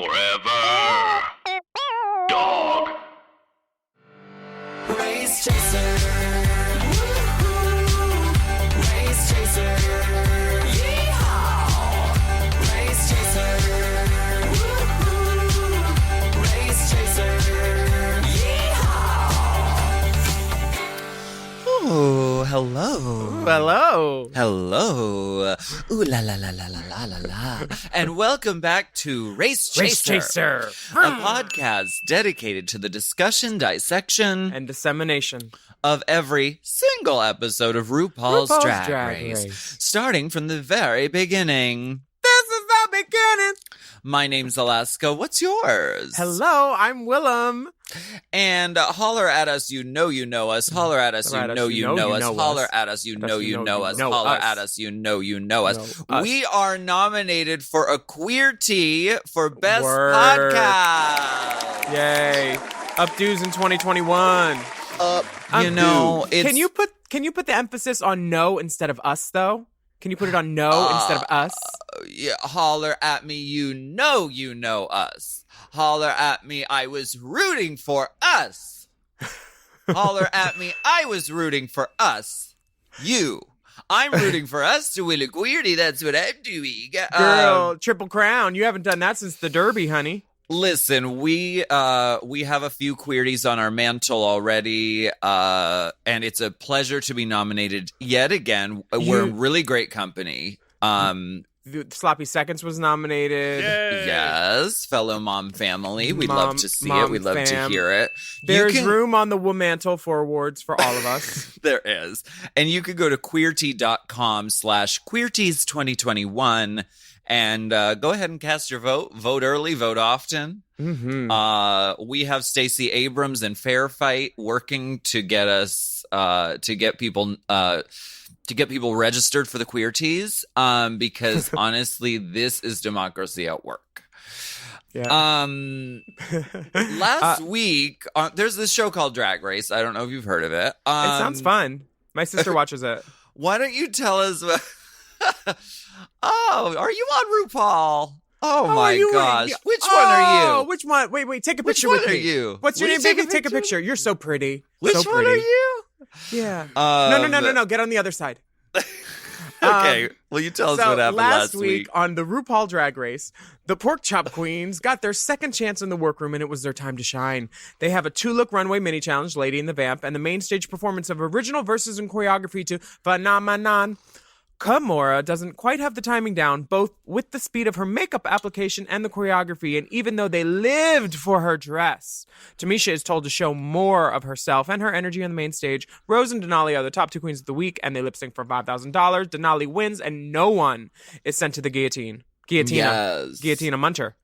Forever. Dog. Race Chaser. Woo-hoo. Race Chaser. Yeehaw. Race Chaser. Woo-hoo. Race Chaser. Yeehaw. Oh, hello. Hello. Hello. Ooh la la la la la la la la. And welcome back to Race Chaser. A podcast dedicated to the discussion, dissection, And dissemination. of every single episode of RuPaul's Drag Race. Starting from the very beginning. This is the beginning. My name's Alaska. What's yours? Hello, I'm Willam. And holler at us, you know us. Holler at us, you know us. Holler at us, you know us. Holler at us, you know us. We are nominated for a Queer Tea for Best Word. Podcast. Yay. Updos in 2021. It's... Can you put the emphasis on no instead of us though? Can you put it on no instead of us? Yeah, holler at me, you know us. Holler at me, I was rooting for us. Holler at me, I was rooting for us. You. I'm rooting for us to win a queerty. That's what I'm doing. Girl, Triple Crown. You haven't done that since the Derby, honey. Listen, we have a few queerties on our mantle already, and it's a pleasure to be nominated yet again. We're in really great company. Sloppy Seconds was nominated. Yay. Yes, fellow mom family. We'd love to see it. We'd love to hear it. There's room on the mantle for awards for all of us. There is. And you could go to queertea.com/queerteas2021 and go ahead and cast your vote. Vote early, vote often. Mm-hmm. We have Stacey Abrams and Fair Fight working to get us to get people registered for the Queer Teas, because honestly, this is democracy at work. Yeah. Last week, there's this show called Drag Race. I don't know if you've heard of it. It sounds fun. My sister watches it. Why don't you tell us? Oh, are you on RuPaul? Oh my gosh. Which one are you? Which one? Wait, take a picture Which with one me. are you? What's your Will name, you baby? Take a picture. You're so pretty. Which so one pretty. are you? Yeah. No. Get on the other side. Okay. Will you tell us what happened last week? On the RuPaul Drag Race, the Pork Chop Queens got their second chance in the workroom, and it was their time to shine. They have a 2-look runway mini challenge, Lady and the Vamp, and the main stage performance of original verses and choreography to Phenomenon. Kimora doesn't quite have the timing down, both with the speed of her makeup application and the choreography, and even though they lived for her dress. Tamisha is told to show more of herself and her energy on the main stage. Rose and Denali are the top 2 queens of the week, and they lip sync for $5,000. Denali wins, and no one is sent to the guillotine. Yes. Guillotine Munter.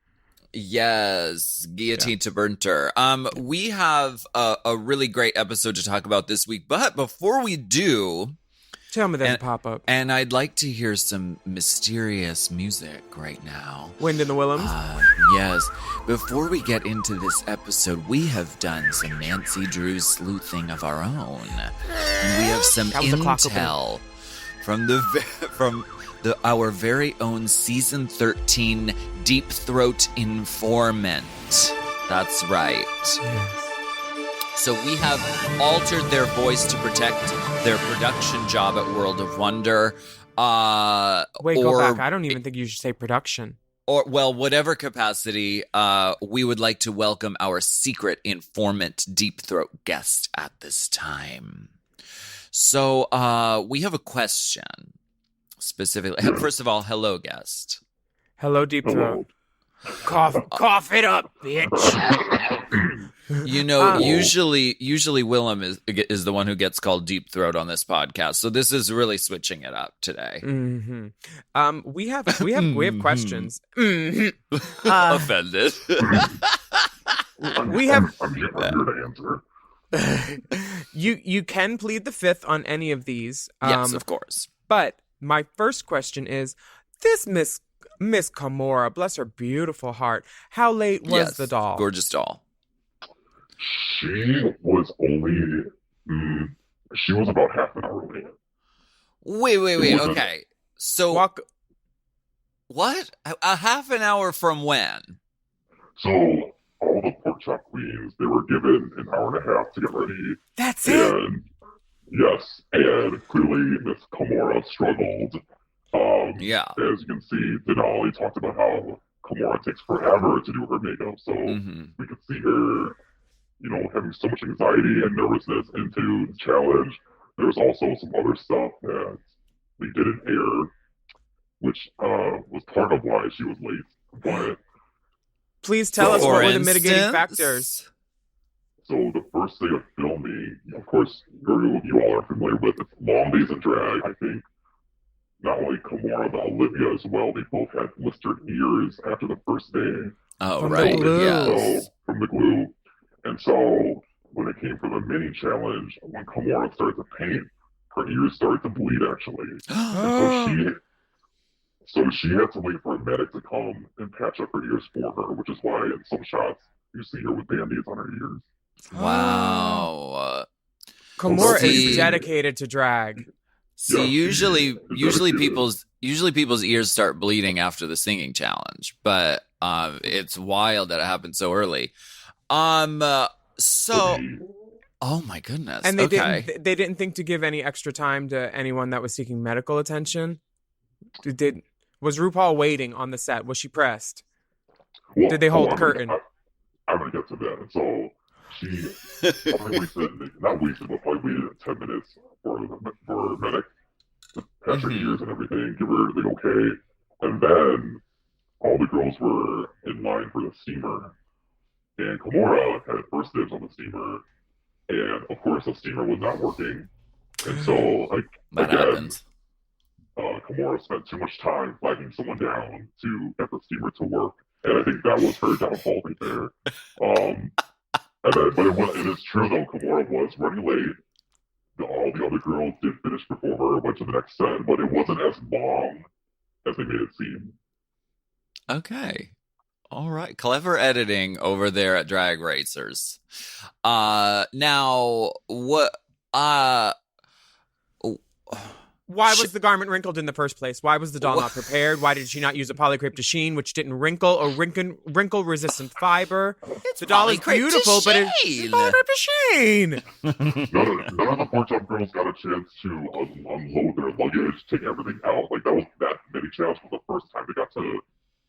Yes, guillotine to Burnter. We have a really great episode to talk about this week, but before we do... Tell me there's a pop-up. And I'd like to hear some mysterious music right now. Wind in the Willams? Yes. Before we get into this episode, we have done some Nancy Drew sleuthing of our own. And we have some intel from our very own Season 13 Deep Throat Informant. That's right. Yes. So we have altered their voice to protect their production job at World of Wonder. Wait, go back. I don't even think you should say production. Or, well, whatever capacity, we would like to welcome our secret informant Deep Throat guest at this time. So we have a question specifically. First of all, hello, guest. Hello, Deep Throat. Cough it up, bitch. You know, usually Willam is the one who gets called Deep Throat on this podcast, so this is really switching it up today. Mm-hmm. We have questions. Offended. We have. I'm here to answer. You can plead the fifth on any of these. Yes, of course. But my first question is: this Miss Kimora, bless her beautiful heart, how late was the doll? Gorgeous doll. She was only, she was about half an hour late. Wait. Okay. So, what? A half an hour from when? So all the pork chop queens, they were given an hour and a half to get ready. That's it. And yes, and clearly Miss Kimura struggled. Yeah. As you can see, Denali talked about how Kimura takes forever to do her makeup. So we could see her, having so much anxiety and nervousness into the challenge. There was also some other stuff that they didn't air, which was part of why she was late. But please tell us what were the mitigating instance? factors. so the first day of filming, of course, you all are familiar with it's long days in drag. I think not only Kimura but Olivia as well. They both had blistered ears after the first day. Oh, From the right. glue. Yes. So, from the glue. And so when it came for the mini challenge, when Kimura started to paint, her ears started to bleed actually. And so she had to wait for a medic to come and patch up her ears for her, which is why in some shots you see her with band-aids on her ears. Wow. Kimura See- is dedicated to drag. See, Yeah, usually dedicated. people's ears start bleeding after the singing challenge, but it's wild that it happened so early. So oh my goodness. And they okay. didn't think to give any extra time to anyone that was seeking medical attention. Was RuPaul waiting on the set? Was she pressed? Well, Did they hold I'm curtain? I'm gonna get to that. So she probably not wasted, but probably waited 10 minutes for a medic to patch her ears and everything, give her the okay, and then all the girls were in line for the steamer, and Kimura had first dibs on the steamer, and of course the steamer was not working, and so that again, happens. Kimura spent too much time flagging someone down to get the steamer to work, and I think that was her downfall right there. But it is true though, Kimura was running late. All the other girls did finish before her, went to the next set, but it wasn't as long as they made it seem. Okay. All right. Clever editing over there at Drag Racers. Now what Why was the garment wrinkled in the first place? Why was the doll not prepared? Wwhy did she not use a polycrepe de sheen, which didn't wrinkle, or wrinkle-resistant fiber? The doll is beautiful, but it's polycrepe de sheen. None of the pork chop girls got a chance to unload their luggage, take everything out. Like that many chance was the first time they got to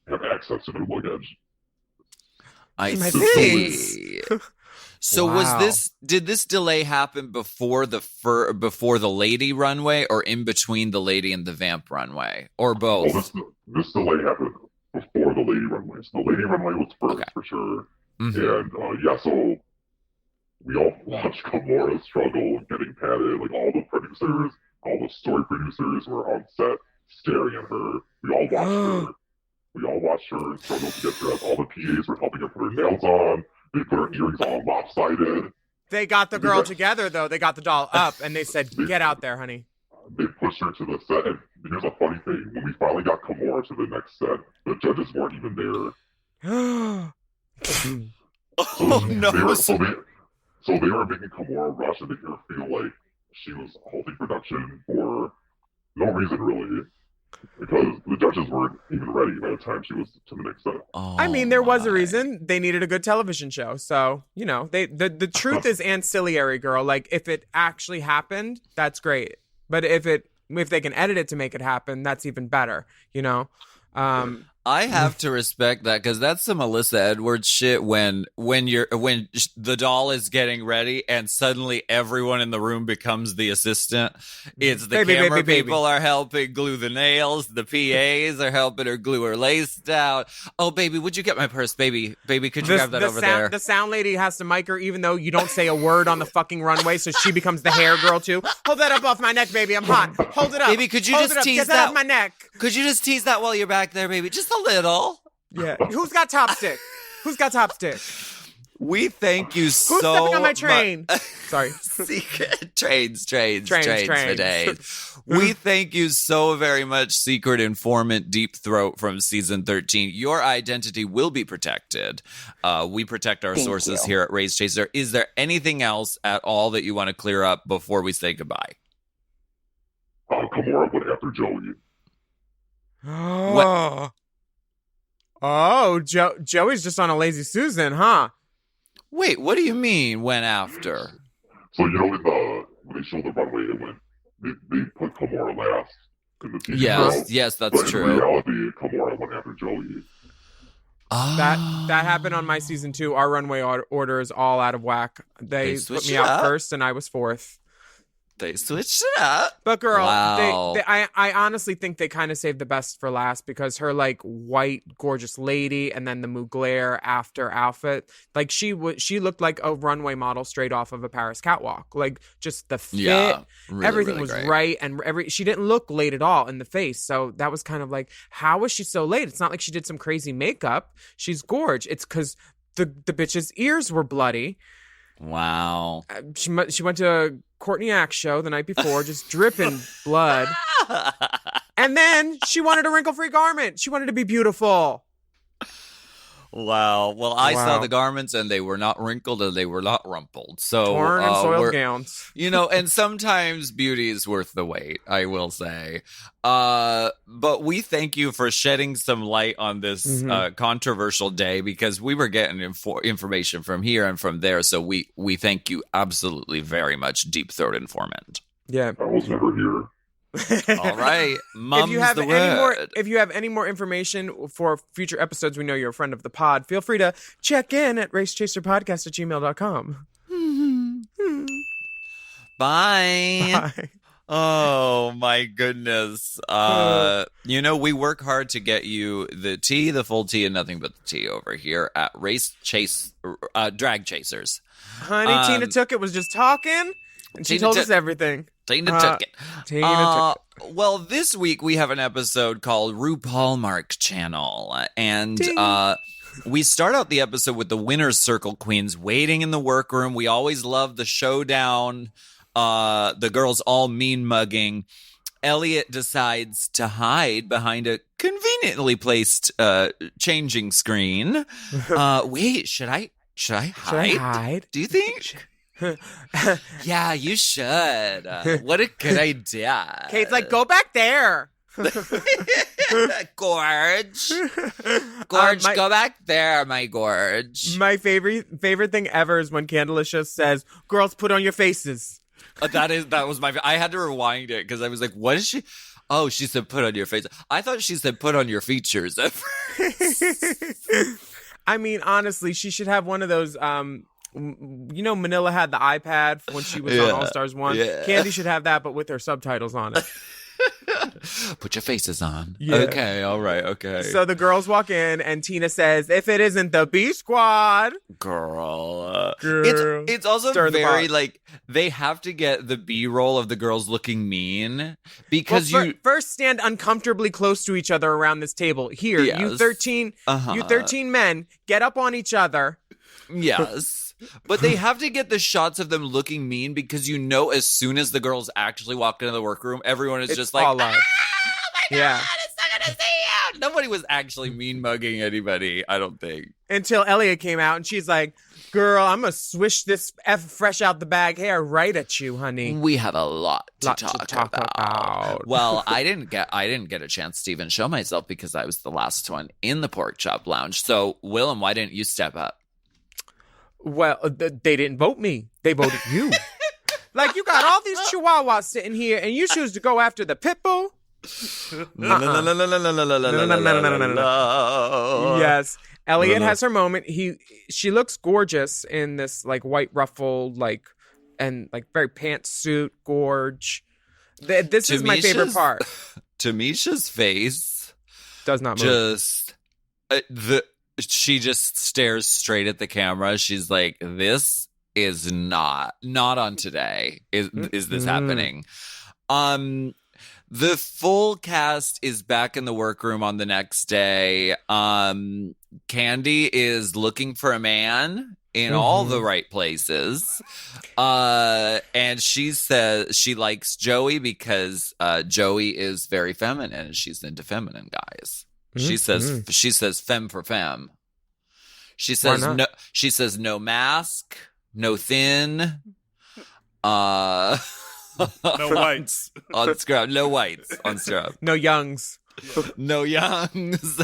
have access to their luggage. I My see. So Wow. did this delay happen before the lady runway or in between the lady and the vamp runway or both? Well, this delay happened before the lady runway. So the lady runway was first for sure. And so we all watched Kimura struggle getting padded. Like all the producers, all the story producers were on set staring at her. We all watched her struggle to get dressed. All the PAs were helping her put her nails on. They put her earrings on lopsided. They got the girl together, though. They got the doll up, and they said, get out there, honey. They pushed her to the set. And here's a funny thing. When we finally got Kimura to the next set, the judges weren't even there. Oh no. So they were making Kimura rush and making her feel like she was holding production for no reason, really. Because the judges weren't even ready by the time she was to the next set. I mean, there was a reason. They needed a good television show. So, the truth is ancillary, girl. Like, if it actually happened, that's great. But if they can edit it to make it happen, that's even better, I have to respect that because that's some Melissa Edwards shit when the doll is getting ready and suddenly everyone in the room becomes the assistant. It's the camera people are helping glue the nails, the PAs are helping her glue her lace down. Oh baby, would you get my purse, baby? Baby, could you grab that over there? The sound lady has to mic her even though you don't say a word on the fucking runway, so she becomes the hair girl too. Hold that up off my neck, baby. I'm hot. Hold it up. Baby, could you just tease Get that off my neck? Could you just tease that while you're back there, baby? Just a little. Yeah. Who's got Topstick? Who's got Topstick? We thank you so much. Who's stepping on my train? Sorry. Trains for days. We thank you so very much, secret informant Deep Throat from season 13. Your identity will be protected. We protect our sources here at Race Chaser. Is there anything else at all that you want to clear up before we say goodbye? Kimura went after Joey. Oh. Oh, Joey's just on a lazy Susan, huh? Wait, what do you mean went after? So when they showed the runway, they put Kimura last in the TV show. Yes, that's but true. In reality, Kimura went after Joey. That happened on my season 2. Our runway order is all out of whack. They put me out first, and I was 4th. They switched it up. But girl, wow. I honestly think they kind of saved the best for last because her like white gorgeous lady and then the Mugler after outfit, like she looked like a runway model straight off of a Paris catwalk. Like just the fit, really, everything really was great. right, and she didn't look late at all in the face. So that was kind of like, how was she so late? It's not like she did some crazy makeup. She's gorge. It's because the bitch's ears were bloody. Wow. She went to a Courtney Axe show the night before, just dripping blood. And then she wanted a wrinkle-free garment. She wanted to be beautiful. Wow. Well, I saw the garments and they were not wrinkled and they were not rumpled. So torn and soiled gowns. And sometimes beauty is worth the wait, I will say. But we thank you for shedding some light on this controversial day because we were getting information from here and from there. So we thank you absolutely very much, Deep Throat Informant. Yeah. I was never here. All right. Mum's if you have any more information for future episodes, we know you're a friend of the pod. Feel free to check in at racechaserpodcast@gmail.com. Bye. Bye. Oh my goodness. We work hard to get you the tea, the full tea, and nothing but the tea over here at Drag Chasers. Honey, Tina took it, was just talking, and she told us everything. Tina took it. Well, this week we have an episode called RuPaulmark Channel, and we start out the episode with the winner's circle queens waiting in the workroom. We always love the showdown. The girls all mean mugging. Elliot decides to hide behind a conveniently placed changing screen. Wait, should I hide? Do you think? Yeah, you should. What a good idea. Kate's like, go back there. Gorge, go back there, my gorge. My favorite thing ever is when Candelicious says, "Girls, put on your faces." That was my. I had to rewind it because I was like, "What is she?" Oh, she said, "Put on your face." I thought she said, "Put on your features." At first. I mean, honestly, she should have one of those. Manila had the iPad when she was on All Stars 1. Yeah. Candy should have that, but with her subtitles on it. Put your faces on. Yeah. Okay, all right, okay. So the girls walk in, and Tina says, "If it isn't the B Squad, girl." It's also very like they have to get the B-roll of the girls looking mean because first stand uncomfortably close to each other around this table. Here, yes. you 13 men, get up on each other. Yes. But they have to get the shots of them looking mean because as soon as the girls actually walk into the workroom, everyone is just like, oh my God, it's not going to see you. Nobody was actually mean mugging anybody, I don't think. Until Elliot came out and she's like, girl, I'm going to swish this fresh out the bag hair right at you, honey. We have a lot to talk about. Well, I didn't get a chance to even show myself because I was the last one in the pork chop lounge. So, Willam, why didn't you step up? Well, they didn't vote me. They voted you. Like, you got all these chihuahuas sitting here, and you choose to go after the pit bull? Yes. Elliot has her moment. She looks gorgeous in this, like, white ruffled, and very pantsuit gorge. This is my favorite part. Tamisha's face does not move. She just stares straight at the camera. She's like, this is not on today. Is this happening? The full cast is back in the workroom on the next day. Candy is looking for a man in all the right places. And she says she likes Joey because Joey is very feminine and she's into feminine guys. She says femme for femme. She says no. She says no mask, no thin, no whites on scrub, no whites on scrub, no youngs. No youngs.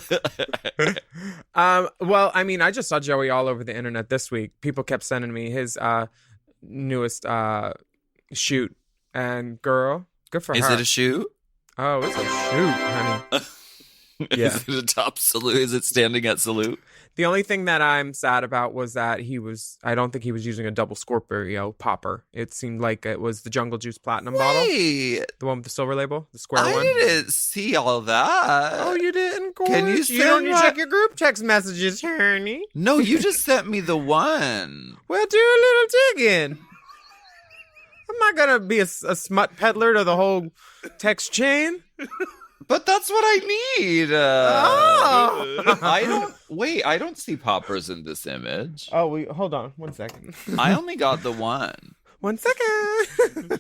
Well, I mean, I just saw Joey all over the internet this week. People kept sending me his newest shoot, and girl, good for her. Is it a shoot? Oh, it's a shoot, honey. Yeah. Is it a top salute? Is it standing at salute? The only thing that I'm sad about was that I don't think he was using a double Scorpio popper. It seemed like it was the Jungle Juice Platinum bottle. Wait, The one with the silver label, the square I one. didn't see all that. Oh, you didn't? Can you You send don't my- check your group text messages, honey. No, you just sent me the one. Well, do a little digging. I'm not going to be a smut peddler to the whole text chain. But that's what I need. Oh. I don't see poppers in this image. Oh, hold on 1 second. I only got the one. 1 second.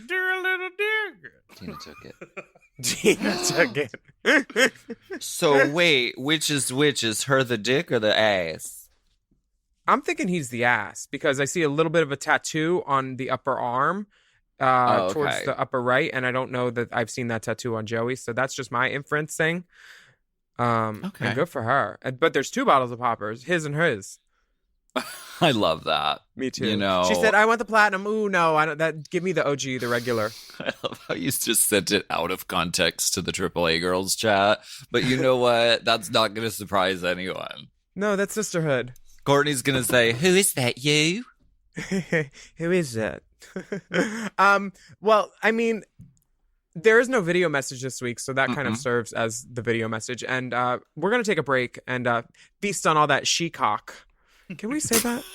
Do a little dig. Tina took it. Tina took it. So wait, which is her the dick or the ass? I'm thinking he's the ass because I see a little bit of a tattoo on the upper arm towards the upper right, and I don't know that I've seen that tattoo on Joey, so that's just my inferencing. And good for her. But there's 2 bottles of poppers, his and hers. I love that. Me too. You know, she said, "I want the platinum." Ooh, no, I don't. That give me the OG, the regular. I love how you just sent it out of context to the AAA girls chat. But you know what? That's not going to surprise anyone. No, that's sisterhood. Courtney's going to say, "Who is that? You?" Who is that? Well, I mean, there is no video message this week, so that kind of serves as the video message. And we're going to take a break and feast on all that she-cock. Can we say that?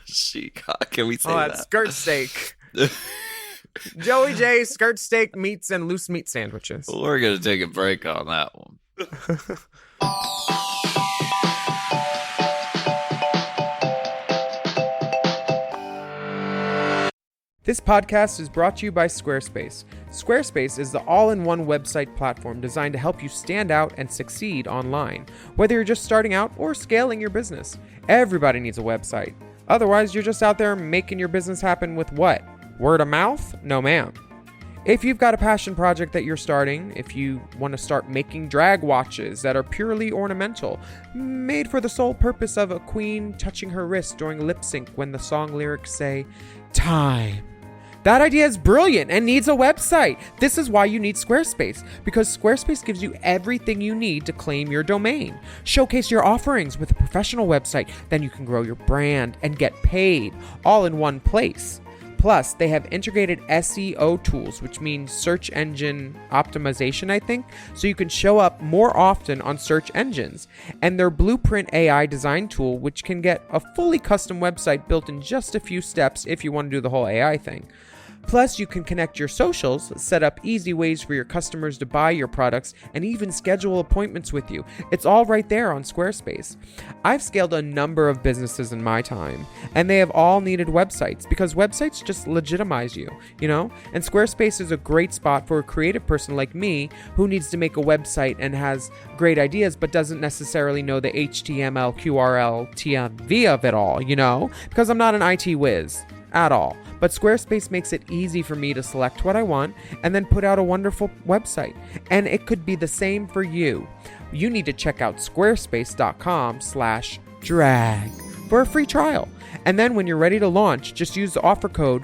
She-cock. Can we say All that? that skirt steak. Joey J, skirt steak, meats, and loose meat sandwiches. We're going to take a break on that one. This podcast is brought to you by Squarespace. Squarespace is the all-in-one website platform designed to help you stand out and succeed online. Whether you're just starting out or scaling your business, everybody needs a website. Otherwise, you're just out there making your business happen with what? Word of mouth? No, ma'am. If you've got a passion project that you're starting, if you want to start making drag watches that are purely ornamental, made for the sole purpose of a queen touching her wrist during lip sync when the song lyrics say, "Time." That idea is brilliant and needs a website. This is why you need Squarespace, because Squarespace gives you everything you need to claim your domain. Showcase your offerings with a professional website, then you can grow your brand and get paid all in one place. Plus, they have integrated SEO tools, which means search engine optimization, I think, so you can show up more often on search engines. And their Blueprint AI design tool, which can get a fully custom website built in just a few steps if you want to do the whole AI thing. Plus, you can connect your socials, set up easy ways for your customers to buy your products, and even schedule appointments with you. It's all right there on Squarespace. I've scaled a number of businesses in my time, and they have all needed websites because websites just legitimize you, you know? And Squarespace is a great spot for a creative person like me who needs to make a website and has great ideas but doesn't necessarily know the HTML, QRL, TMV of it all, you know? Because I'm not an IT whiz at all. But Squarespace makes it easy for me to select what I want and then put out a wonderful website. And it could be the same for you. You need to check out squarespace.com/drag for a free trial. And then when you're ready to launch, just use the offer code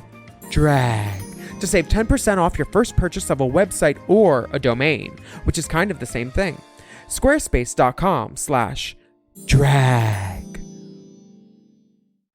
DRAG to save 10% off your first purchase of a website or a domain, which is kind of the same thing. Squarespace.com/drag.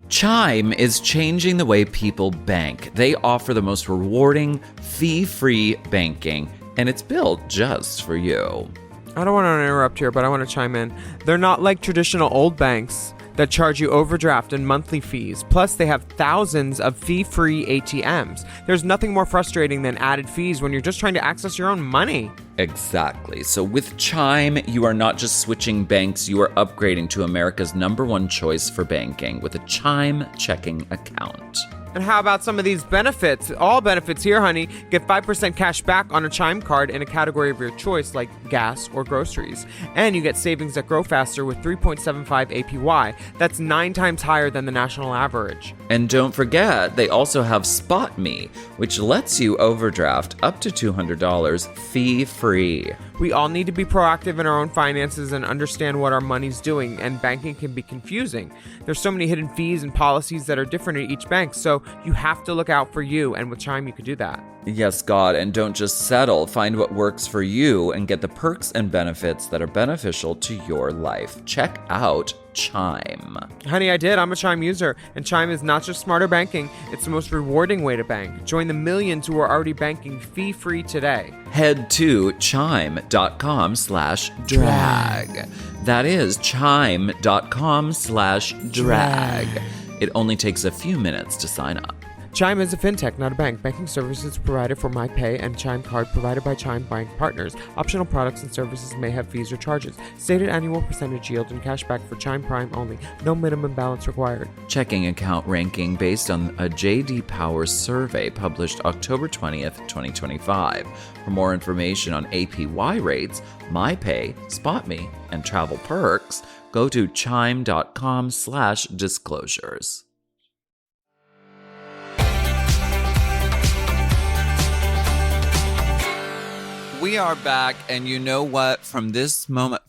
Chime is changing the way people bank. They offer the most rewarding, fee-free banking, and it's built just for you. I don't want to interrupt here, but I want to chime in. They're not like traditional old banks that charge you overdraft and monthly fees. Plus, they have thousands of fee-free ATMs. There's nothing more frustrating than added fees when you're just trying to access your own money. Exactly. So with Chime, you are not just switching banks, you are upgrading to America's #1 choice for banking with a Chime checking account. And how about some of these benefits? All benefits here, honey. Get 5% cash back on a Chime card in a category of your choice, like gas or groceries. And you get savings that grow faster with 3.75 APY. That's 9 times higher than the national average. And don't forget, they also have Spot Me, which lets you overdraft up to $200 fee-free. We all need to be proactive in our own finances and understand what our money's doing, and banking can be confusing. There's so many hidden fees and policies that are different at each bank, so you have to look out for you, and with Chime you can do that. Yes, God, and don't just settle. Find what works for you and get the perks and benefits that are beneficial to your life. Check out Chime. Honey, I did. I'm a Chime user, and Chime is not just smarter banking, it's the most rewarding way to bank. Join the millions who are already banking fee-free today. Head to chime.com/drag. That is chime.com/drag. It only takes a few minutes to sign up. Chime is a fintech, not a bank. Banking services provided for MyPay and Chime Card provided by Chime Bank Partners. Optional products and services may have fees or charges. Stated annual percentage yield and cashback for Chime Prime only. No minimum balance required. Checking account ranking based on a J.D. Power survey published October 20th, 2025. For more information on APY rates, MyPay, SpotMe, and travel perks, go to chime.com/disclosures. We are back, and you know what? From this moment,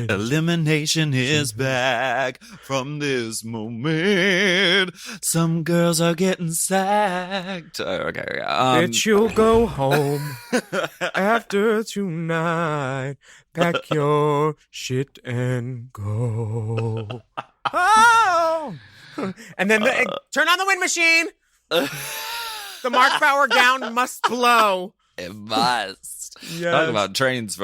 elimination is back. From this moment, some girls are getting sacked. Okay, Bitch, you'll go home after tonight. Pack your shit and go. Oh! And then turn on the wind machine. The Mark Bauer gown must blow. It must. Yes. Talk about trains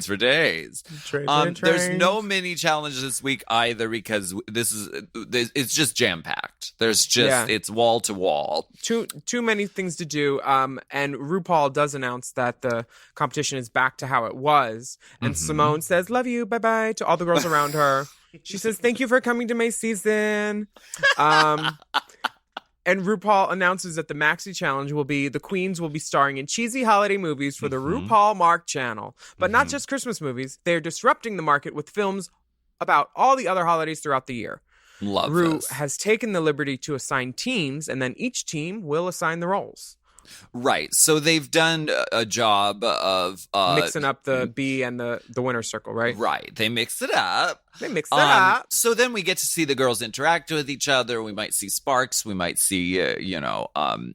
for days. Trains. There's no mini challenge this week either because it's just jam packed. There's just it's wall to wall. Too many things to do. And RuPaul does announce that the competition is back to how it was. And Simone says, "Love you, bye bye" to all the girls around her. She says, "Thank you for coming to my season." And RuPaul announces that the Maxi Challenge the queens will be starring in cheesy holiday movies for the RuPaulmark Channel. But not just Christmas movies. They're disrupting the market with films about all the other holidays throughout the year. Love Ru this. has taken the liberty to assign teams, and then each team will assign the roles. Right. So they've done a job of mixing up the B and the winner's circle, right? Right. They mix it up. So then we get to see the girls interact with each other. We might see sparks. We might see,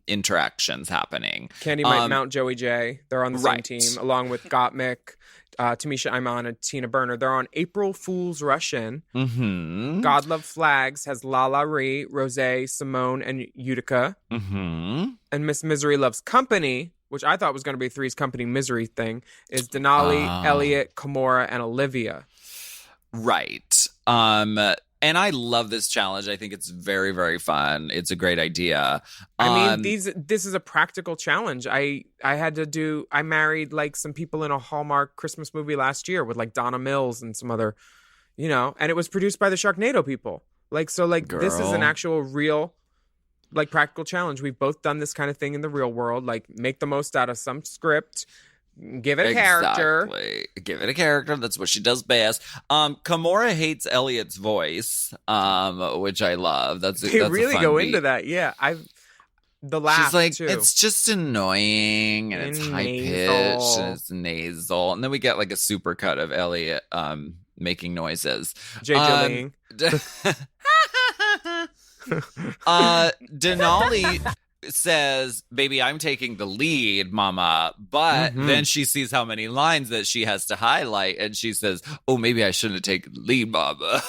interactions happening. Candy might mount Joey J. They're on the same team, along with Gottmik, Tamisha Iman, and Tina Burner. They're on April Fool's Russian. Mm-hmm. God Love Flags has Lala Ree, Rosé, Simone, and Utica. Mm-hmm. And Miss Misery Loves Company, which I thought was going to be Three's Company Misery thing, is Denali, Elliot, Kimora, and Olivia. Right. And I love this challenge. I think it's very, very fun. It's a great idea. I mean, this is a practical challenge. I married like some people in a Hallmark Christmas movie last year with like Donna Mills and some other, and it was produced by the Sharknado people. This is an actual real, like, practical challenge. We've both done this kind of thing in the real world. Like, make the most out of some script. Give it a character. Give it a character. That's what she does best. Kimora hates Elliot's voice, which I love. That's really a fun go beat. into that. Yeah, the laugh. She's like, too. It's just annoying and it's high pitched and it's nasal, and then we get like a super cut of Elliot making noises. JJ Denali says, "Baby, I'm taking the lead, mama." But then she sees how many lines that she has to highlight, and she says, "Oh, maybe I shouldn't have taken the lead, mama."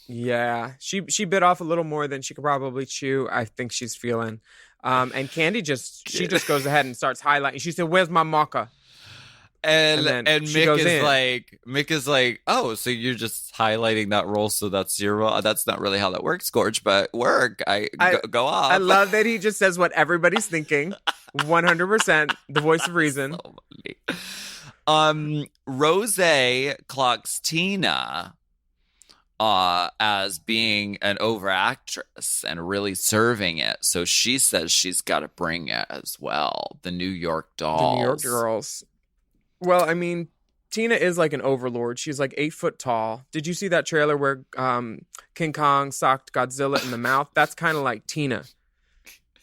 Yeah, she bit off a little more than she could probably chew. I think she's feeling. And Candy just goes ahead and starts highlighting. She said, "Where's my marker?" And Mick is like, "Oh, so you're just highlighting that role, so that's your role." That's not really how that works, Gorge, but go off. I love that he just says what everybody's thinking. 100%, the voice of reason. So Rose clocks Tina as being an overactress and really serving it. So she says she's got to bring it as well. The New York Dolls. The New York Girls. Well, I mean, Tina is like an overlord. She's like 8 foot tall. Did you see that trailer where King Kong socked Godzilla in the mouth? That's kind of like Tina.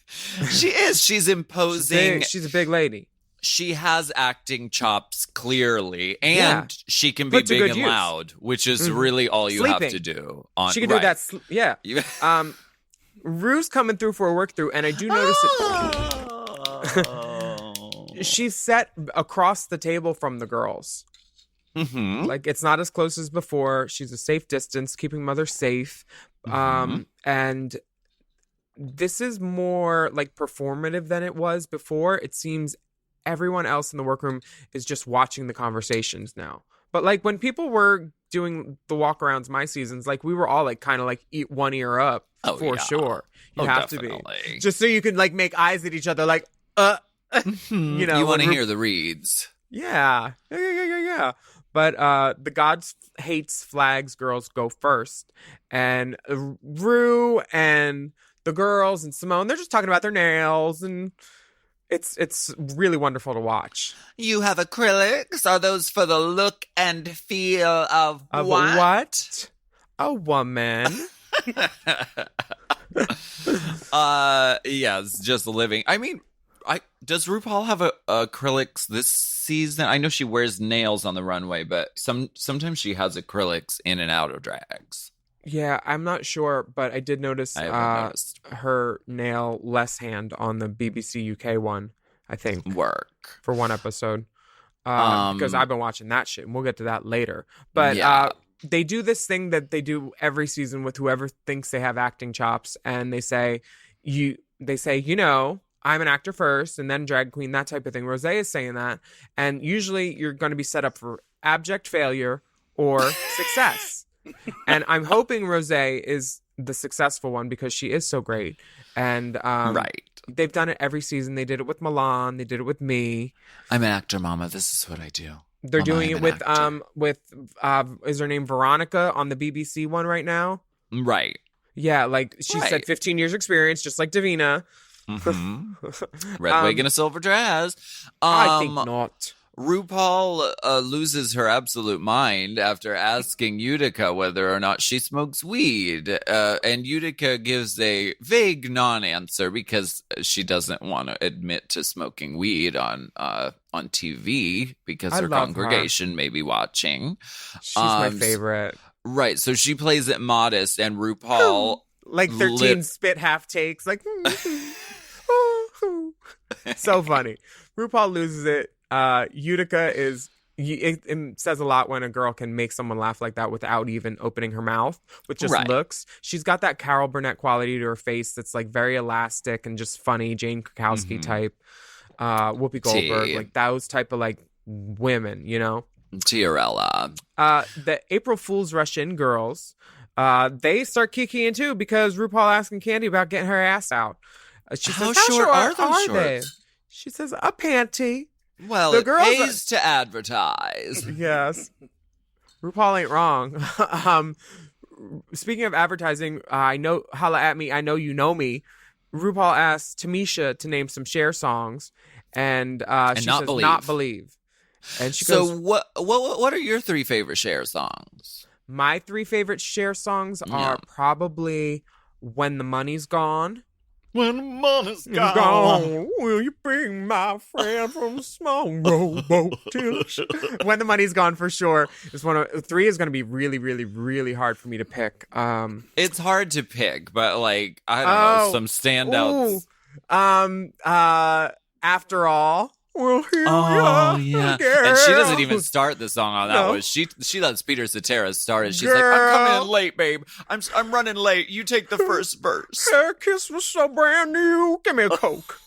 She is. She's imposing. She's a big lady. She has acting chops clearly, and she can be Put to big good and use. loud, which is really all you have to do. She can do that. Yeah. Rue's coming through for a work through, and I do notice it. She's set across the table from the girls. Mm-hmm. Like, it's not as close as before. She's a safe distance, keeping Mother safe. And this is more like performative than it was before. It seems everyone else in the workroom is just watching the conversations now. But like when people were doing the walkarounds my seasons, like we were all like kind of like eat one ear up sure. You have definitely. to be. Just so you can like make eyes at each other like you know. You want to hear the reads. Yeah. But the Gods Hates Flags girls go first. And Rue and the girls and Simone, they're just talking about their nails, and it's really wonderful to watch. You have acrylics? Are those for the look and feel of what? A woman. Yes, just living. I mean, does RuPaul have acrylics this season? I know she wears nails on the runway, but sometimes she has acrylics in and out of drags. Yeah, I'm not sure, but I did notice her nail less hand on the BBC UK one, I think. For one episode. Because I've been watching that shit, and we'll get to that later. But they do this thing that they do every season with whoever thinks they have acting chops, and they say, you know, I'm an actor first, and then drag queen, that type of thing. Rosé is saying that, and usually you're going to be set up for abject failure or success. And I'm hoping Rosé is the successful one because she is so great. And they've done it every season. They did it with Milan. They did it with me. I'm an actor, Mama. This is what I do. They're doing it with is her name Veronica on the BBC one right now? Right. Yeah, like she said 15 years experience, just like Davina. Mm-hmm. Red wig and a silver dress. I think not. RuPaul loses her absolute mind after asking Utica whether or not she smokes weed. And Utica gives a vague non-answer because she doesn't want to admit to smoking weed on TV because her congregation may be watching. She's my favorite. Right, so she plays it modest, and RuPaul... like 13 spit half takes. Like, so funny. RuPaul loses it. Utica is it says a lot when a girl can make someone laugh like that without even opening her mouth, with just looks. She's got that Carol Burnett quality to her face that's like very elastic and just funny, Jane Krakowski type, Whoopi Goldberg, like those type of like women, you know. Tiarella. The April Fool's Rush In girls, they start kicking too because RuPaul asking Candy about getting her ass out. She says, "How short are those shorts?" She says, "A panty." Well, it pays to advertise. Yes. RuPaul ain't wrong. Speaking of advertising, holla at me, I know you know me. RuPaul asked Tamisha to name some Cher songs, and she says, not believe. And she goes, what are your 3 favorite Cher songs? My 3 favorite Cher songs are probably When the Money's Gone. When the money's gone, will you bring my friend from a small rowboat to When the Money's Gone for sure. Is 3 is going to be really, really, really hard for me to pick. It's hard to pick, but like I don't know, some standouts. After All. Well, yeah. And she doesn't even start the song on that one. She lets Peter Cetera start it. She's like, I'm coming in late, babe. I'm running late. You take the first verse. Her kiss was so brand new. Give me a Coke.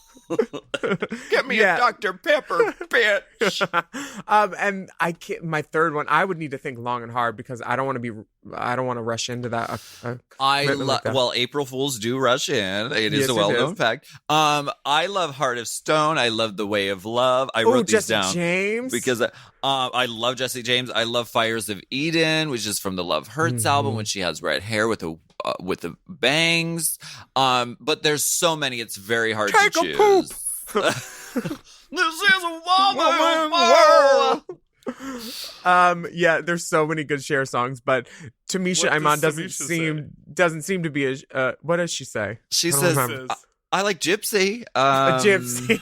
Get me a Dr. Pepper, bitch. And I can't. My third one, I would need to think long and hard because I don't want to rush into that. Well, April Fools do rush in. It is a well-known fact. I love Heart of Stone. I love The Way of Love. I wrote these down James, because I love Jessie James. I love Fires of Eden, which is from the Love Hurts album when she has red hair with the bangs. But there's so many, it's very hard to choose. This is a woman world. Yeah, there's so many good Cher songs, but Tamisha Iman doesn't seem to be a what does she say? She says I like Gypsy. A gypsy.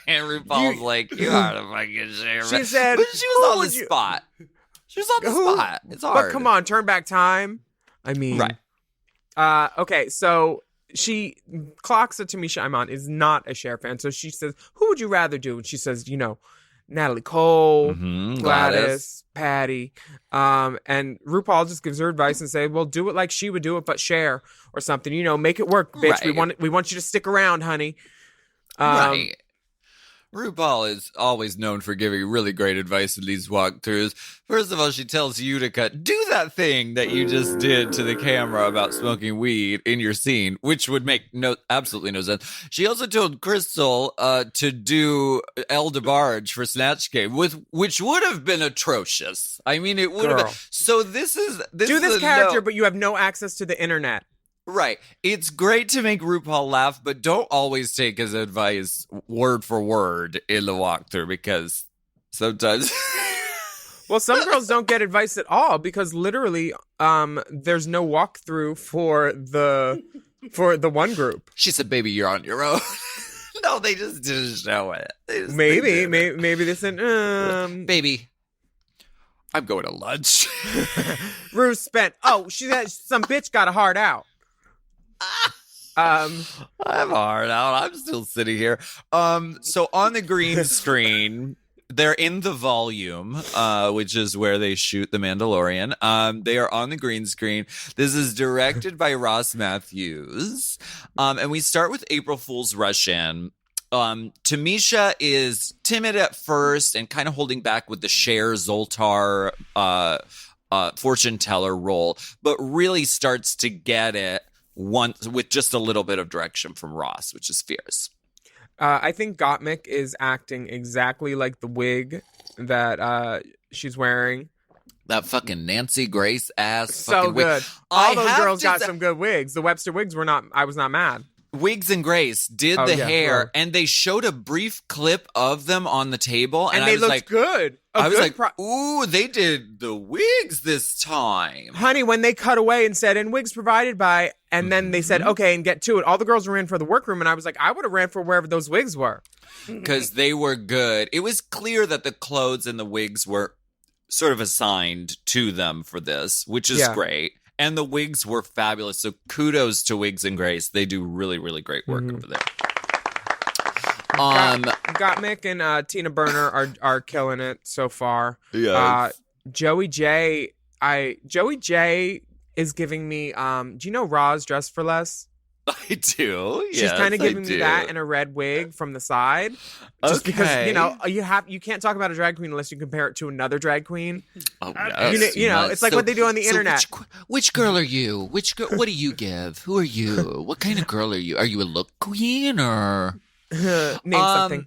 And RuPaul's like, you are the fucking Cher. She said, but she was on the spot. She was on the spot. It's hard. But come on, Turn Back Time. I mean, right. Okay, so she clocks that Tamisha Iman is not a Cher fan. So she says, who would you rather do? And she says, Natalie Cole, Gladys, Patty. And RuPaul just gives her advice and say, well, do it like she would do it, but Cher or something. Make it work, bitch. Right. We want you to stick around, honey. Right. RuPaul is always known for giving really great advice in these walkthroughs. First of all, she tells Utica, do that thing that you just did to the camera about smoking weed in your scene, which would make absolutely no sense. She also told Crystal to do El DeBarge for Snatch Game, which would have been atrocious. I mean, it would have been. So this is this character, but you have no access to the internet. Right. It's great to make RuPaul laugh, but don't always take his advice word for word in the walkthrough, because sometimes... Well, some girls don't get advice at all because literally there's no walkthrough for the one group. She said, baby, you're on your own. No, they just didn't show it. Maybe they said, baby, I'm going to lunch. Ru spent. Oh, some bitch got a heart out. I'm hard out. I'm still sitting here. So on the green screen, they're in the volume, which is where they shoot The Mandalorian. They are on the green screen. This is directed by Ross Matthews. And we start with April Fool's Rush In. Tamisha is timid at first and kind of holding back with the Cher Zoltar fortune teller role, but really starts to get it once with just a little bit of direction from Ross, which is fierce. I think Gottmik is acting exactly like the wig that she's wearing. That fucking Nancy Grace ass. So good. Wig. All those girls got some good wigs. The Webster wigs I was not mad. Wiggs and Grace did the hair, and they showed a brief clip of them on the table, and they I was looked like, good. I was like, ooh, they did the wigs this time. Honey, when they cut away and said, and wigs provided by, and then they said, okay, and get to it, all the girls ran for the workroom, and I was like, I would have ran for wherever those wigs were. Because they were good. It was clear that the clothes and the wigs were sort of assigned to them for this, which is great. And the wigs were fabulous. So kudos to Wiggs and Grace. They do really, really great work over there. Gottmik and Tina Burner are killing it so far. Yes. Joey J is giving me do you know Roz Dress for Less? I do. She's kind of giving me that in a red wig from the side. Just because, you can't talk about a drag queen unless you compare it to another drag queen. Oh, yes. It's like what they do on the internet. Which girl are you? What do you give? Who are you? What kind of girl are you? Are you a look queen or name something?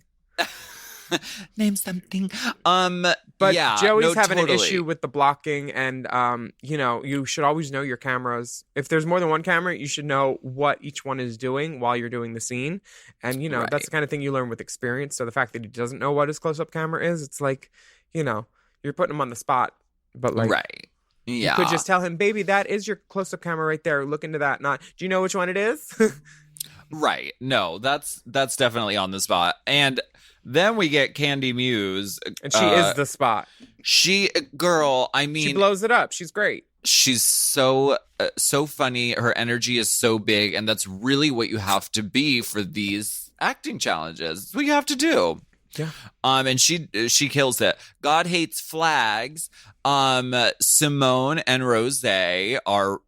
Name something. But Joey's having an issue with the blocking, and you should always know your cameras. If there's more than one camera, you should know what each one is doing while you're doing the scene. And that's the kind of thing you learn with experience. So the fact that he doesn't know what his close-up camera is, it's like, you're putting him on the spot. But like, right. Yeah. You could just tell him, baby, that is your close-up camera right there. Look into that. Not, do you know which one it is? Right. No, that's definitely on the spot. And then we get Candy Muse. And she is the spot. She blows it up. She's great. She's so funny. Her energy is so big. And that's really what you have to be for these acting challenges. It's what you have to do. Yeah. And she kills it. God Hates Flags. Simone and Rose are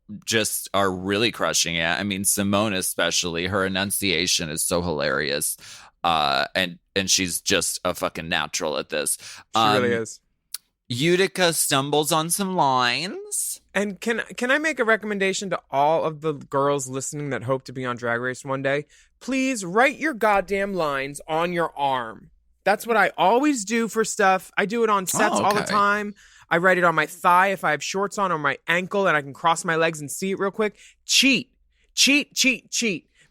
really crushing it. I mean, Simone especially, her enunciation is so hilarious. And she's just a fucking natural at this. She really is. Utica stumbles on some lines. And can I make a recommendation to all of the girls listening that hope to be on Drag Race one day? Please write your goddamn lines on your arm. That's what I always do for stuff. I do it on sets all the okay. time. I write it on my thigh if I have shorts on, or my ankle, and I can cross my legs and see it real quick. Cheat.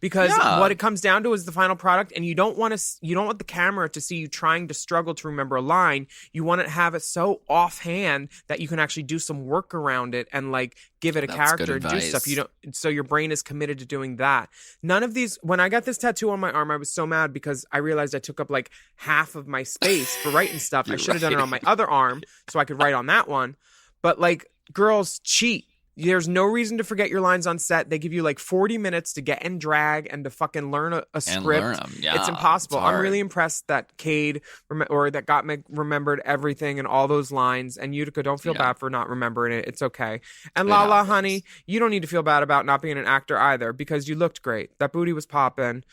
Because what it comes down to is the final product, and you don't want the camera to see you trying to struggle to remember a line. You want to have it so offhand that you can actually do some work around it and like give it a character and do stuff. So your brain is committed to doing that. None of these. When I got this tattoo on my arm, I was so mad because I realized I took up like half of my space for writing stuff. I should have done it on my other arm so I could write on that one. But like, girls cheat. There's no reason to forget your lines on set. They give you like 40 minutes to get in drag and to fucking learn a script. Learn 'em. Yeah, it's impossible. it's I'm really impressed that Cade that Gottmik remembered everything and all those lines. And Utica, don't feel bad for not remembering it. It's okay. And Lala, honey, you don't need to feel bad about not being an actor either, because you looked great. That booty was popping.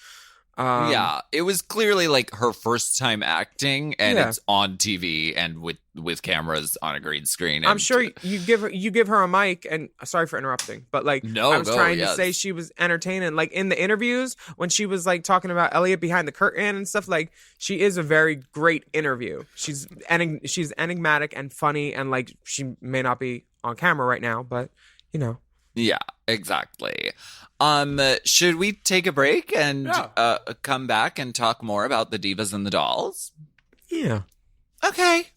It was clearly like her first time acting, and it's on TV and with cameras on a green screen. I'm sure you give her a mic, and sorry for interrupting, but like I was trying to say she was entertaining. Like in the interviews when she was like talking about Elliot behind the curtain and stuff, like she is a very great interview. She's enigmatic and funny, and like she may not be on camera right now, but you know. Yeah, exactly. Should we take a break and come back and talk more about the divas and the dolls? Yeah. Okay.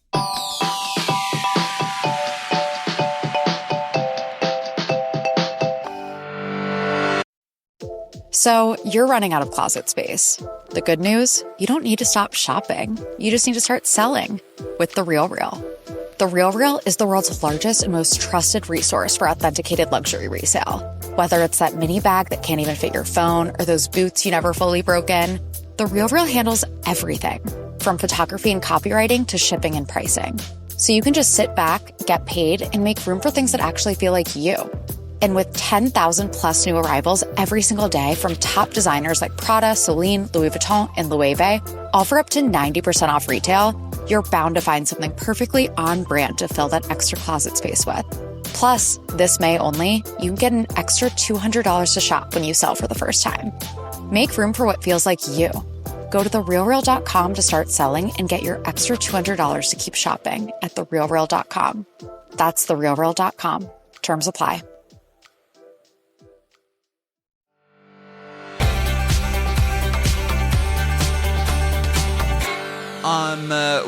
So you're running out of closet space. The good news, you don't need to stop shopping. You just need to start selling with The RealReal. The RealReal is the world's largest and most trusted resource for authenticated luxury resale. Whether it's that mini bag that can't even fit your phone or those boots you never fully broke in, The RealReal handles everything from photography and copywriting to shipping and pricing. So you can just sit back, get paid, and make room for things that actually feel like you. And with 10,000 plus new arrivals every single day from top designers like Prada, Celine, Louis Vuitton, and Loewe, all for up to 90% off retail, you're bound to find something perfectly on brand to fill that extra closet space with. Plus, this May only, you can get an extra $200 to shop when you sell for the first time. Make room for what feels like you. Go to therealreal.com to start selling and get your extra $200 to keep shopping at therealreal.com. That's therealreal.com. Terms apply.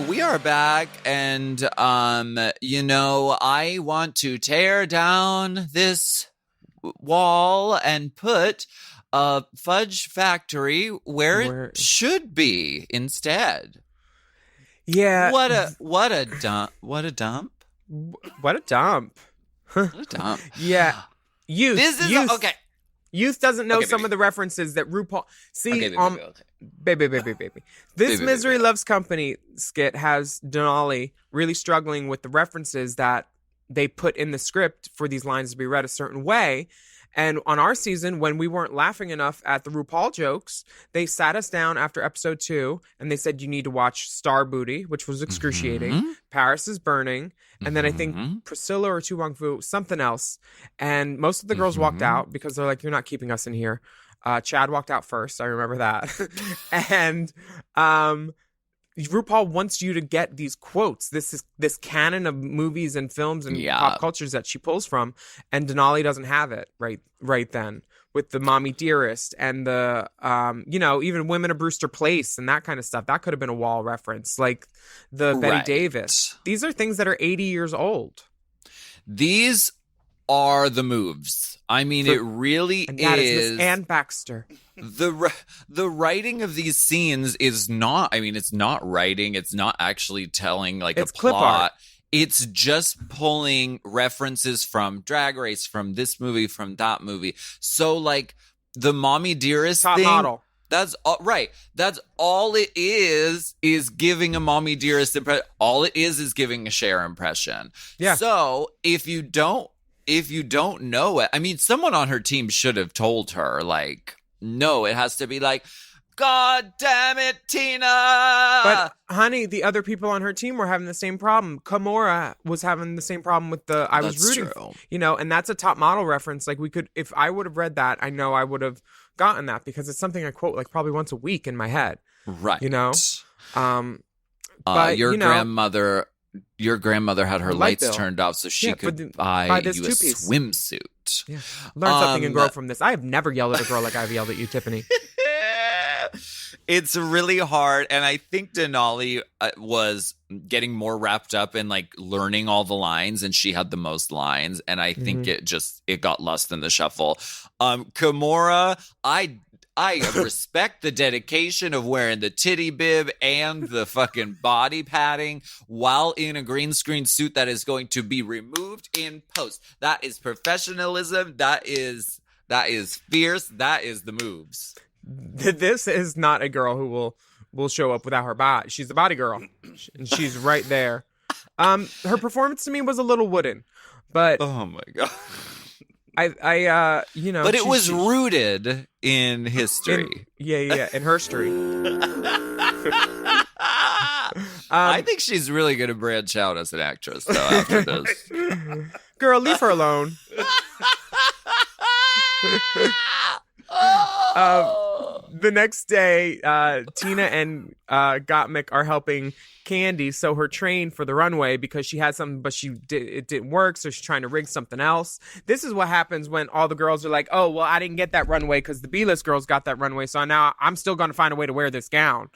We are back, and I want to tear down this wall and put a fudge factory where it should be instead. Yeah. What a dump. What a dump. What a dump. Yeah. Youth. Okay. Youth doesn't know some of the references that RuPaul. See, baby. This Misery Loves Company skit has Denali really struggling with the references that they put in the script for these lines to be read a certain way. And on our season, when we weren't laughing enough at the RuPaul jokes, they sat us down after episode 2 and they said, you need to watch Star Booty, which was excruciating. Paris is Burning. And then I think Priscilla or Tu Wong Fu, something else. And most of the girls walked out because they're like, you're not keeping us in here. Chad walked out first. I remember that. And RuPaul wants you to get these quotes. This canon of movies and films and pop cultures that she pulls from. And Denali doesn't have it right then. With the Mommy Dearest and the, even Women of Brewster Place and that kind of stuff. That could have been a wall reference. Like the Betty Davis. These are things that are 80 years old. These are the moves. I mean, it really and that is Miss Ann Baxter. The writing of these scenes is not, it's not writing. It's not actually telling like it's a plot. Clip art. It's just pulling references from Drag Race, from this movie, from that movie. So, like, the Mommy Dearest Top thing, model. That's all, right. That's all it is giving a Mommy Dearest impression. All it is giving a Cher impression. Yeah. So, if you don't know it, someone on her team should have told her, like, no, it has to be like, God damn it, Tina! But, honey, the other people on her team were having the same problem. Kimora was having the same problem with the I was rooting, and that's a top model reference. Like, we could, if I would have read that, I know I would have gotten that because it's something I quote like probably once a week in my head. Right. But, your you know, grandmother had her light lights bill. turned off so she Yeah, could buy buy this you a two-piece. swimsuit. Yeah. Learn something and grow from this. I have never yelled at a girl like I've yelled at you, Tiffany. It's really hard, and I think Denali was getting more wrapped up in like learning all the lines, and she had the most lines, and I think it got lost in the shuffle. Kimura, I respect the dedication of wearing the titty bib and the fucking body padding while in a green screen suit that is going to be removed in post. That is professionalism. That is fierce. That is the moves. This is not a girl who will show up without her body. She's a body girl, and she's right there. Her performance to me was a little wooden, but oh my god, you know, but it was rooted in history. In history. I think she's really going to branch out as an actress, though. After this, girl, leave her alone. The next day, Tina and Gottmik are helping Candy sew her train for the runway because she had something, but it didn't work, so she's trying to rig something else. This is what happens when all the girls are like, oh, well, I didn't get that runway because the B-list girls got that runway, so now I'm still going to find a way to wear this gown.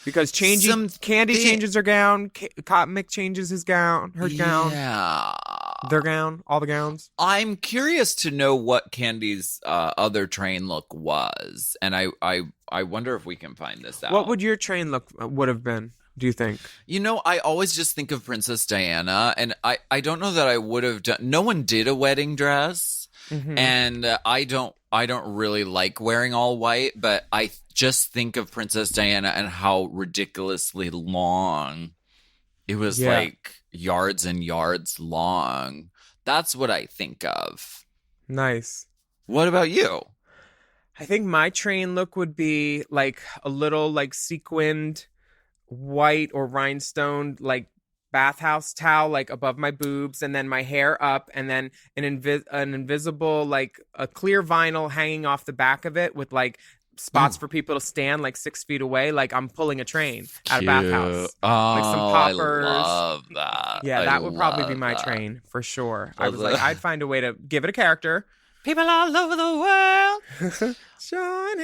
Because Candy changes her gown, Gottmik changes his gown, her gown. Yeah. Their gown, all the gowns. I'm curious to know what Candy's other train look was, and I wonder if we can find this out. What would your train look would have been? Do you think? You know, I always just think of Princess Diana, and I don't know that I would have done. No one did a wedding dress, and I don't really like wearing all white, but I just think of Princess Diana and how ridiculously long it was. Like yards and yards long. That's what I think of. Nice. What about you? I think my train look would be like a little like sequined white or rhinestoned like bathhouse towel like above my boobs, and then my hair up, and then an invisible like a clear vinyl hanging off the back of it with like spots for people to stand like 6 feet away, like I'm pulling a train at a bathhouse. Like some poppers. I love that. Yeah, that would probably be my train for sure. I was like, I'd find a way to give it a character. People all over the world. Start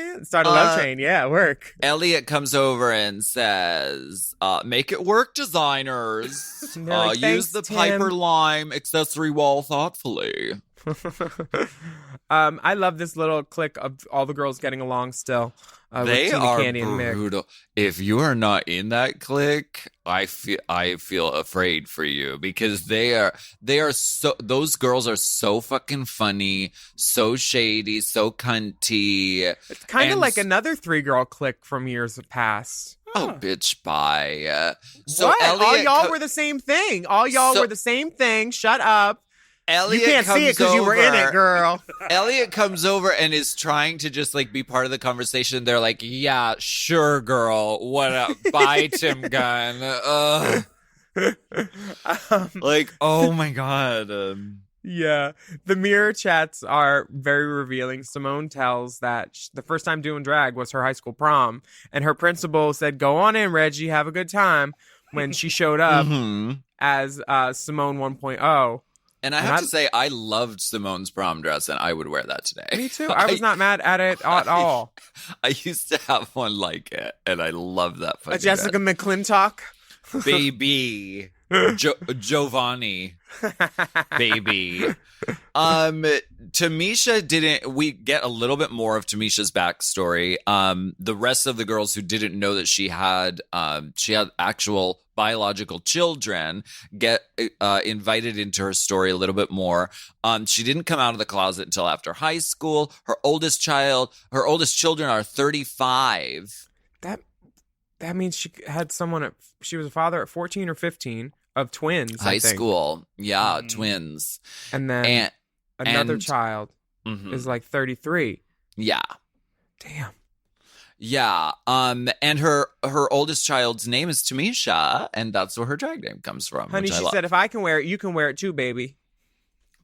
a love train. Yeah, work. Elliot comes over and says, make it work, designers. Like, use the Tim. Piper Lime accessory wall thoughtfully. I love this little clique of all the girls getting along still. They with Tina, are Candy, and Mick. brutal. If you are not in that clique, I feel afraid for you, because they are so, those girls are so fucking funny, so shady, so cunty. It's kind of like another 3-girl clique from years past. Oh, bitch, bye. So what? Elliot All y'all were the same thing. All y'all were the same thing. Shut up. Elliot you can't see it because you were in it, girl. Elliot comes over and is trying to just like be part of the conversation. They're like, yeah, sure, girl. What up? Bye, Tim Gunn. Like, oh my God. Yeah. The mirror chats are very revealing. Simone tells that the first time doing drag was her high school prom, and her principal said, go on in, Reggie, have a good time, when she showed up as Simone 1.0. And I have to say, I loved Simone's prom dress, and I would wear that today. Me too. I was not mad at it at all. I used to have one like it, and I love that fucking A Jessica McClintock? Baby. Giovanni. Baby. Tamisha we get a little bit more of Tamisha's backstory. The rest of the girls who didn't know that she had actual biological children get invited into her story a little bit more. She didn't come out of the closet until after high school. Her oldest children are 35. That means she had she was a father at 14 or 15 of twins. High school. Yeah, twins. And then another child is like 33. Yeah. Damn. Yeah. And her oldest child's name is Tamisha, and that's where her drag name comes from. Honey, she said, if I can wear it, you can wear it too, baby.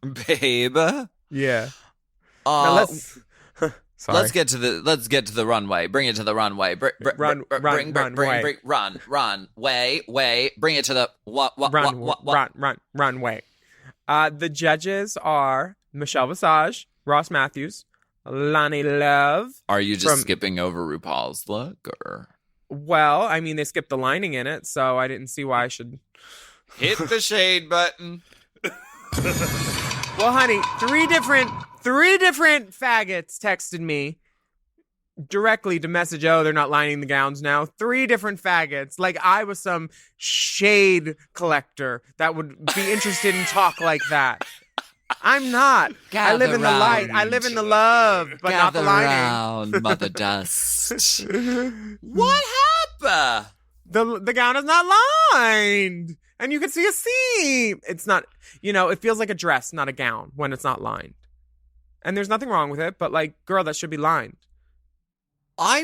Babe. Yeah. Now Sorry. Let's get to the runway. Bring it to the runway. Run, way. Bring it to the runway. The judges are Michelle Visage, Ross Matthews, Lonnie Love. Are you just skipping over RuPaul's look, or? Well, I mean, they skipped the lining in it, so I didn't see why I should hit the shade button. Well, honey, three different faggots texted me directly to message, oh, they're not lining the gowns now. 3 different faggots. Like I was some shade collector that would be interested in talk like that. I'm not. I live in the light. I live in the love, but not the lining. Around, Mother Dust. What happened? The gown is not lined. And you can see a seam. It's not, it feels like a dress, not a gown when it's not lined. And there's nothing wrong with it, but like, girl, that should be lined. I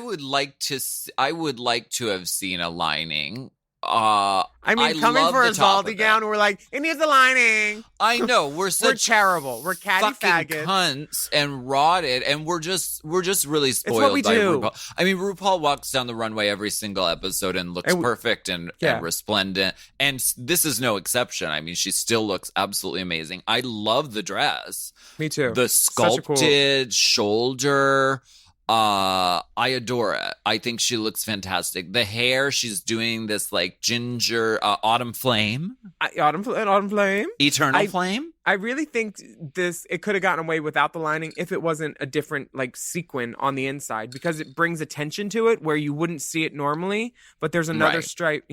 would like to have seen a lining. Coming for a Zaldi gown, we're like, it needs a lining. I know we're terrible. We're catty faggots, cunts, and rotted, and we're just really spoiled. It's what we by do. RuPaul. I mean, RuPaul walks down the runway every single episode and looks perfect and resplendent, and this is no exception. I mean, she still looks absolutely amazing. I love the dress. Me too. The sculpted shoulder. I adore it. I think she looks fantastic. The hair, she's doing this like ginger autumn flame. Autumn flame? Eternal flame? I really think it could have gotten away without the lining if it wasn't a different like sequin on the inside, because it brings attention to it where you wouldn't see it normally, but there's another stripe,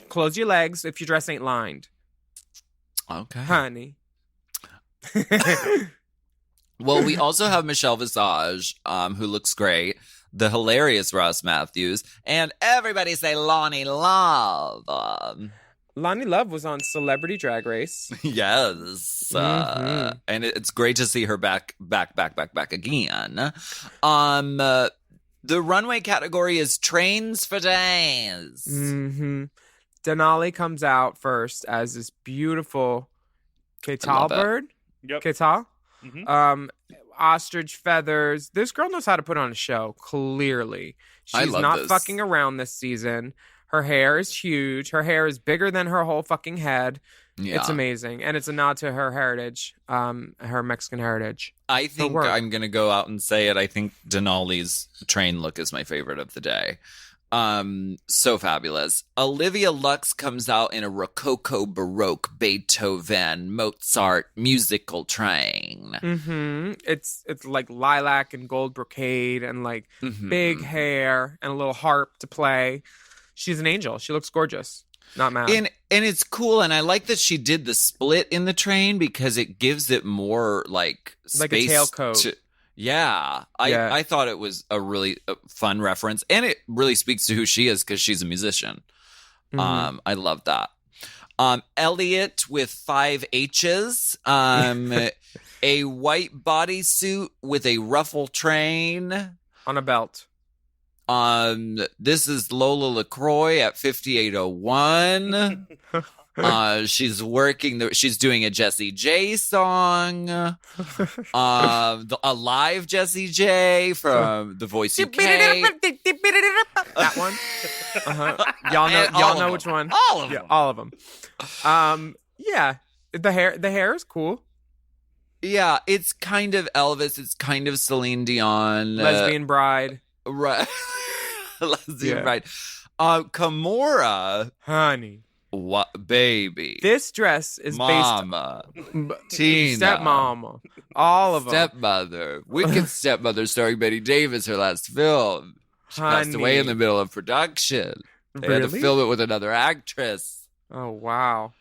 close your legs if your dress ain't lined. Okay. Honey. Well, we also have Michelle Visage, who looks great, the hilarious Ross Matthews, and everybody say Lonnie Love. Lonnie Love was on Celebrity Drag Race. Yes. And it's great to see her back again. The runway category is Trains for Days. Mm-hmm. Denali comes out first as this beautiful Ketal bird. Yep. Ketal. Mm-hmm. Ostrich feathers. This girl knows how to put on a show, clearly. She's not fucking around this season. Her hair is huge. Her hair is bigger than her whole fucking head. Yeah. It's amazing. And it's a nod to her heritage, her Mexican heritage. I think I'm going to go out and say it. I think Denali's train look is my favorite of the day. So fabulous. Olivia Lux comes out in a Rococo Baroque Beethoven Mozart musical train. Mm-hmm. It's like lilac and gold brocade and like big hair and a little harp to play. She's an angel. She looks gorgeous. Not mad. And it's cool, and I like that she did the split in the train because it gives it more like space, like a tailcoat. I thought it was a really fun reference, and it really speaks to who she is because she's a musician. Mm-hmm. I love that. Elliot with 5 H's, a white bodysuit with a ruffle train on a belt. This is Lola LaCroix at 5801. She's she's doing a Jessie J song. A live Jessie J from The Voice UK. That one. Y'all know which one. All of them. Yeah, all of them. Yeah. The hair is cool. Yeah, it's kind of Elvis. It's kind of Celine Dion. Lesbian Bride. Right. Lesbian Bride. Kimora. Honey. What, baby? This dress is Mama, Tina, stepmama, all of them. Stepmother, wicked stepmother, starring Betty Davis. Her last film. She passed away in the middle of production. They had to film it with another actress. Oh wow!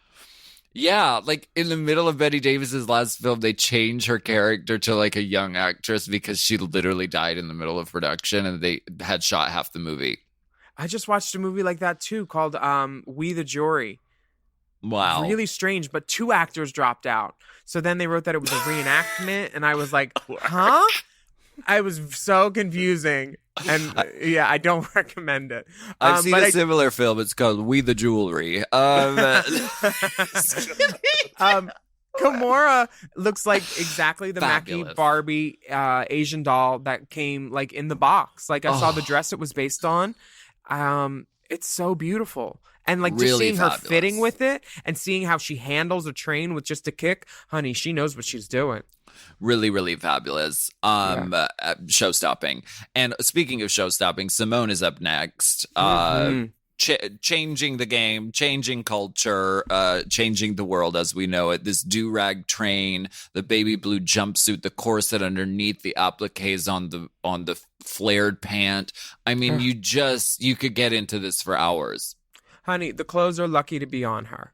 Yeah, like in the middle of Betty Davis's last film, they changed her character to like a young actress because she literally died in the middle of production, and they had shot half the movie. I just watched a movie like that too called We the Jury. Wow. Really strange, but 2 actors dropped out. So then they wrote that it was a reenactment, and I was like, huh? I was so confusing. And yeah, I don't recommend it. I've seen a similar film. It's called We the Jewelry. Gamora looks like exactly the Fabulous. Mackie Barbie Asian doll that came like in the box. Like I saw the dress it was based on. It's so beautiful. And like just Really seeing her fabulous. fitting with it and seeing how she handles a train with just a kick, honey, she knows what she's doing. Really, really fabulous. Show-stopping. And speaking of show-stopping, Simone is up next. Changing the game, changing culture, changing the world as we know it. This do-rag train, the baby blue jumpsuit, the corset underneath, the appliques on the flared pant. I mean, you could get into this for hours. Honey, the clothes are lucky to be on her.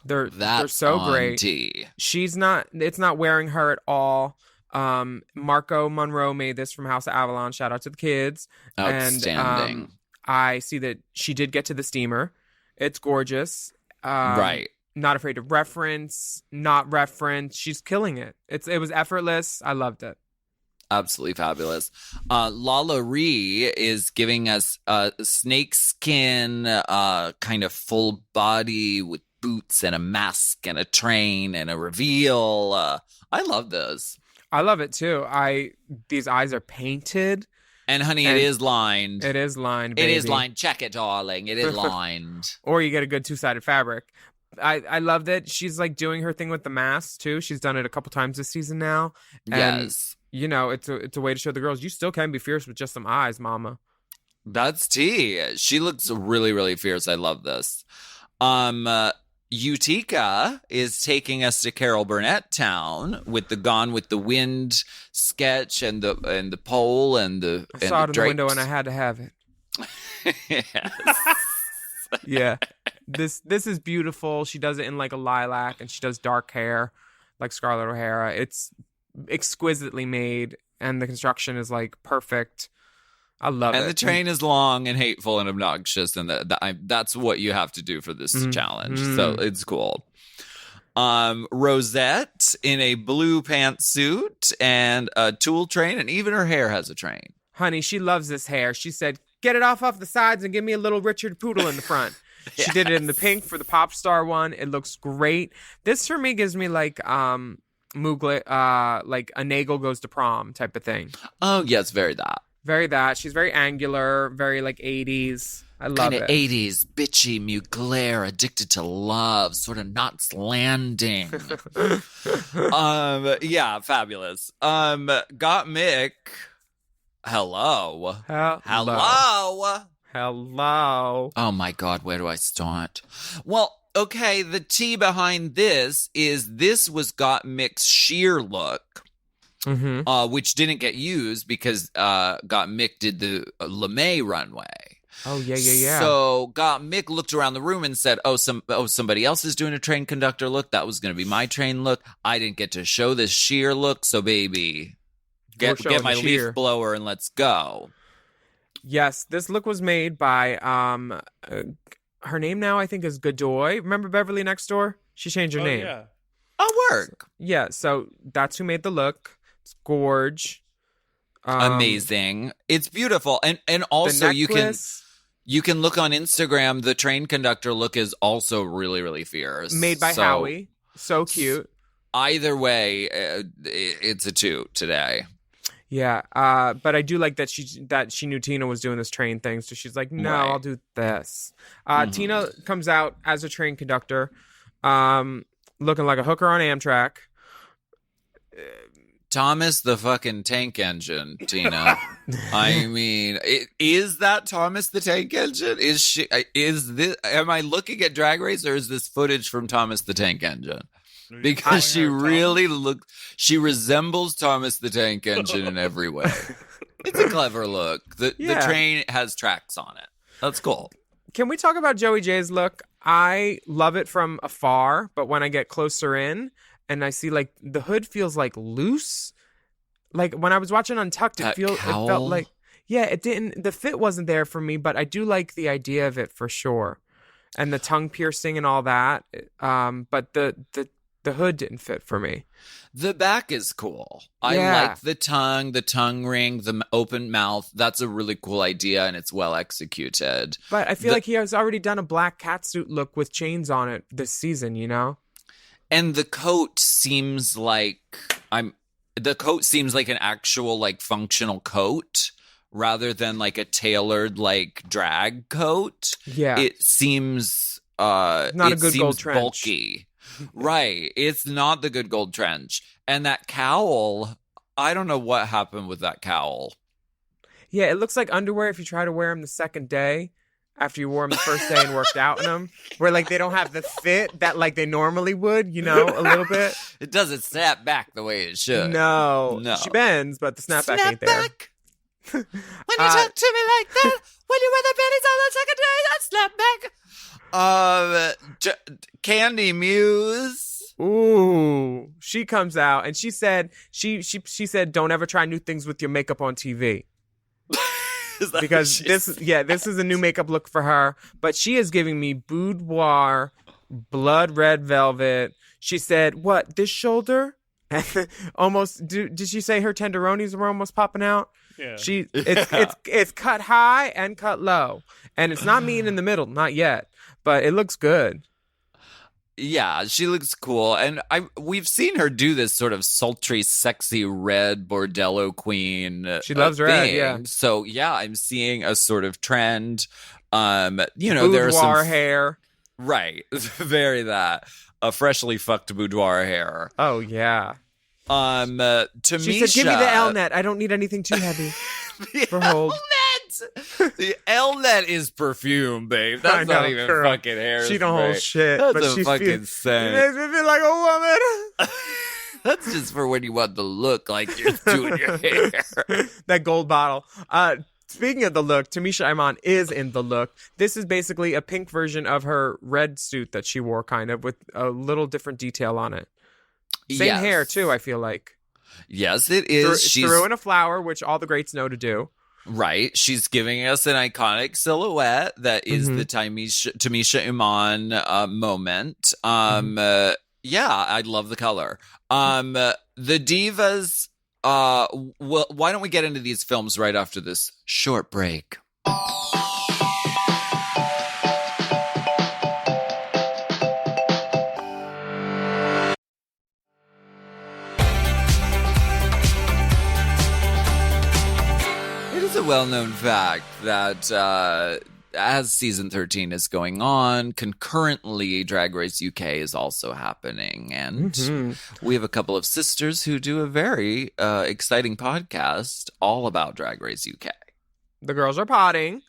They're so on great. T. It's not wearing her at all. Marco Monroe made this from House of Avalon. Shout out to the kids. Outstanding. And I see that she did get to the steamer. It's gorgeous. Right. Not afraid to reference, not reference. She's killing it. It was effortless. I loved it. Absolutely fabulous. Lala Ree is giving us snakeskin, kind of full body with boots and a mask and a train and a reveal. I love this. I love it too. These eyes are painted. And honey, it is lined. It is lined, baby. It is lined. Check it, darling. It is lined. Or you get a good two-sided fabric. I love that she's like doing her thing with the mask too. She's done it a couple times this season now. And, yes. You know, it's a way to show the girls you still can be fierce with just some eyes, mama. That's tea. She looks really, really fierce. I love this. Utica is taking us to Carol Burnett Town with the Gone with the Wind sketch and the pole and the I saw it in the window and I had to have it. Yes. Yeah. This is beautiful. She does it in like a lilac and she does dark hair like Scarlett O'Hara. It's exquisitely made and the construction is like perfect. I love it. And the train is long and hateful and obnoxious, and that's what you have to do for this challenge. So it's cool. Rosette in a blue pantsuit and a tulle train, and even her hair has a train. Honey, she loves this hair. She said, "Get it off the sides and give me a little Richard Poodle in the front." She did it in the pink for the pop star one. It looks great. This for me gives me like Moogly, like a Nagel goes to prom type of thing. Oh yes, very that. Very that. She's very angular, very like 80s. I love it. Kind of 80s, bitchy, Mugler, addicted to love, sort of Knots Landing. Yeah, fabulous. Got Mick. Hello. Hello. Oh my God, where do I start? Well, okay, the tea behind this was Got Mick's sheer look. Which didn't get used because Got Mick did the LeMay runway. Oh, yeah. So Got Mick looked around the room and said, somebody else is doing a train conductor look. That was going to be my train look. I didn't get to show this sheer look, so baby, get my leaf blower and let's go. Yes, this look was made by, her name now I think is Godoy. Remember Beverly Next Door? She changed her name. Yeah. Oh, work. Yeah, so that's who made the look. It's gorge. Amazing. It's beautiful. And also you can look on Instagram. The train conductor look is also really, really fierce. Made by Howie. So cute. Either way, it's a toot today. Yeah. But I do like that she knew Tina was doing this train thing. So she's like, no, Right. I'll do this. Tina comes out as a train conductor, looking like a hooker on Amtrak. Thomas the fucking Tank Engine, Tina. I mean, is that Thomas the Tank Engine? Am I looking at Drag Race or is this footage from Thomas the Tank Engine? Because she resembles Thomas the Tank Engine in every way. It's a clever look. The train has tracks on it. That's cool. Can we talk about Joey J's look? I love it from afar, but when I get closer in, and I see like the hood feels like loose. Like when I was watching Untucked, it felt like, the fit wasn't there for me, but I do like the idea of it for sure. And the tongue piercing and all that. But the hood didn't fit for me. The back is cool. I like the tongue ring, the open mouth. That's a really cool idea and it's well executed. But I feel like he has already done a black catsuit look with chains on it this season, you know? And the coat seems like an actual like functional coat rather than like a tailored like drag coat. Yeah. It seems Not a good gold trench. bulky. Right. It's not the good gold trench. And that cowl, I don't know what happened with that cowl. Yeah, it looks like underwear if you try to wear them the second day after you wore them the first day and worked out in them, where like they don't have the fit that like they normally would, you know, a little bit. It doesn't snap back the way it should. No. She bends, but the snapback ain't there. Snapback. When you talk to me like that, when you wear the panties on the second day, that's snapback. Candy Muse. Ooh, she comes out and she said she said don't ever try new things with your makeup on TV. Because this is a new makeup look for her, but she is giving me boudoir, blood red velvet. She said, "What, this shoulder?" Almost. Did she say her tenderonis were almost popping out? Yeah. It's cut high and cut low, and it's not mean in the middle, not yet, but it looks good. Yeah, she looks cool, and we've seen her do this sort of sultry, sexy red bordello queen. She loves red, yeah. So yeah, I'm seeing a sort of trend. Boudoir there are some hair, right? Very that a freshly fucked boudoir hair. Oh yeah. Tamisha, she said, "Give me the L-net. I don't need anything too heavy for hold." The L-net is perfume, babe. That's not even fucking hair. She don't hold shit. That's but a fucking scent. It makes me feel like a woman. That's just for when you want the look like you're doing your hair. That gold bottle. Speaking of the look, Tamisha Iman is in the look. This is basically a pink version of her red suit that she wore, kind of, with a little different detail on it. Same hair, too, I feel like. Yes, it is. She's threw in a flower, which all the greats know to do. Right. She's giving us an iconic silhouette that is the Tamisha Iman moment. Yeah, I love the color. The divas, well, why don't we get into these films right after this short break? A well-known fact that as season 13 is going on, concurrently Drag Race UK is also happening, and we have a couple of sisters who do a very exciting podcast all about Drag Race UK. The girls are potting.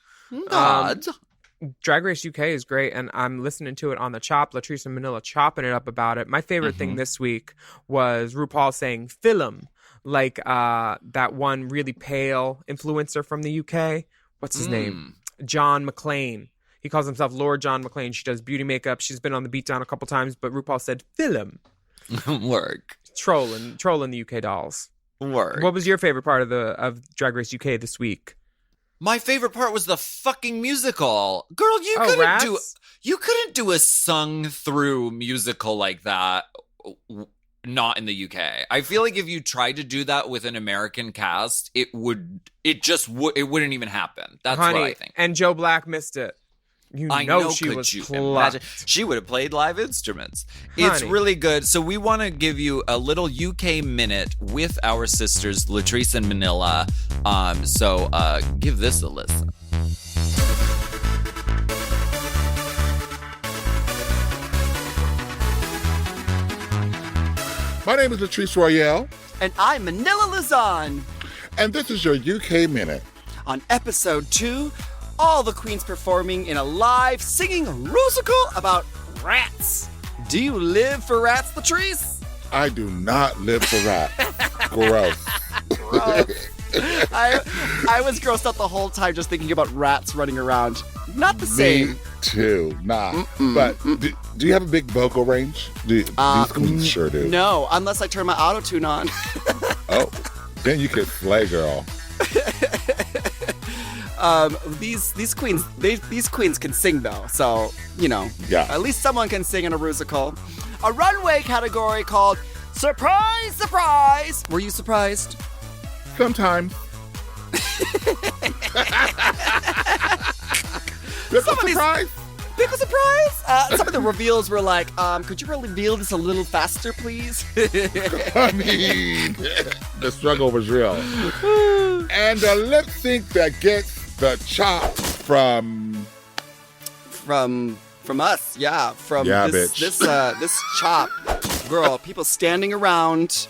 Drag Race UK is great, and I'm listening to it on the chop. Latrice and Manila chopping it up about it. My favorite thing this week was RuPaul saying "film." Like that one really pale influencer from the UK. What's his name? John McClane. He calls himself Lord John McClane. She does beauty makeup. She's been on the beatdown a couple times, but RuPaul said film. Work. Trolling the UK dolls. Work. What was your favorite part of Drag Race UK this week? My favorite part was the fucking musical. Girl, you couldn't do a sung through musical like that. Not in the UK. I feel like if you tried to do that with an American cast, it wouldn't even happen. That's what I think. And Joe Black missed it. I know she was plucked. She would have played live instruments. It's really good. So we want to give you a little UK minute with our sisters Latrice and Manila. So give this a listen. My name is Latrice Royale. And I'm Manila Luzon. And this is your UK Minute. On episode 2, all the queens performing in a live singing musical about rats. Do you live for rats, Latrice? I do not live for rats. Gross. I was grossed out the whole time just thinking about rats running around. Not the same. Me too. Nah. But do you have a big vocal range? These queens sure do. No, unless I turn my auto-tune on. Oh, then you could slay, girl. These queens can sing though, so yeah. At least someone can sing in a musical. A runway category called Surprise, Surprise. Were you surprised? Sometimes. That's a surprise. pickle surprise. Some of the reveals were like, could you reveal this a little faster, please? I mean, the struggle was real. And a lip sync that gets the chop from us, yeah. This chop, girl. People standing around,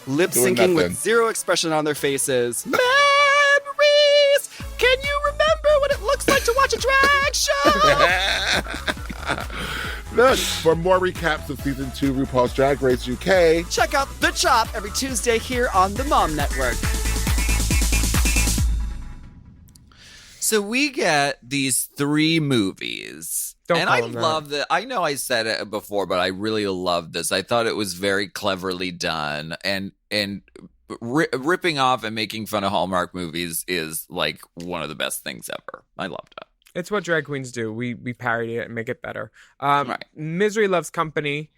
lip syncing with zero expression on their faces. Memories. Can you remember what it looks like to watch a drag show? Look, for more recaps of season 2 RuPaul's Drag Race UK, check out The Chop every Tuesday here on the Mom Network. So we get these 3 movies. I love that. I know I said it before, but I really love this. I thought it was very cleverly done, and ripping off and making fun of Hallmark movies is like one of the best things ever. I loved it. It's what drag queens do. We parody it and make it better. Right. Misery Loves Company,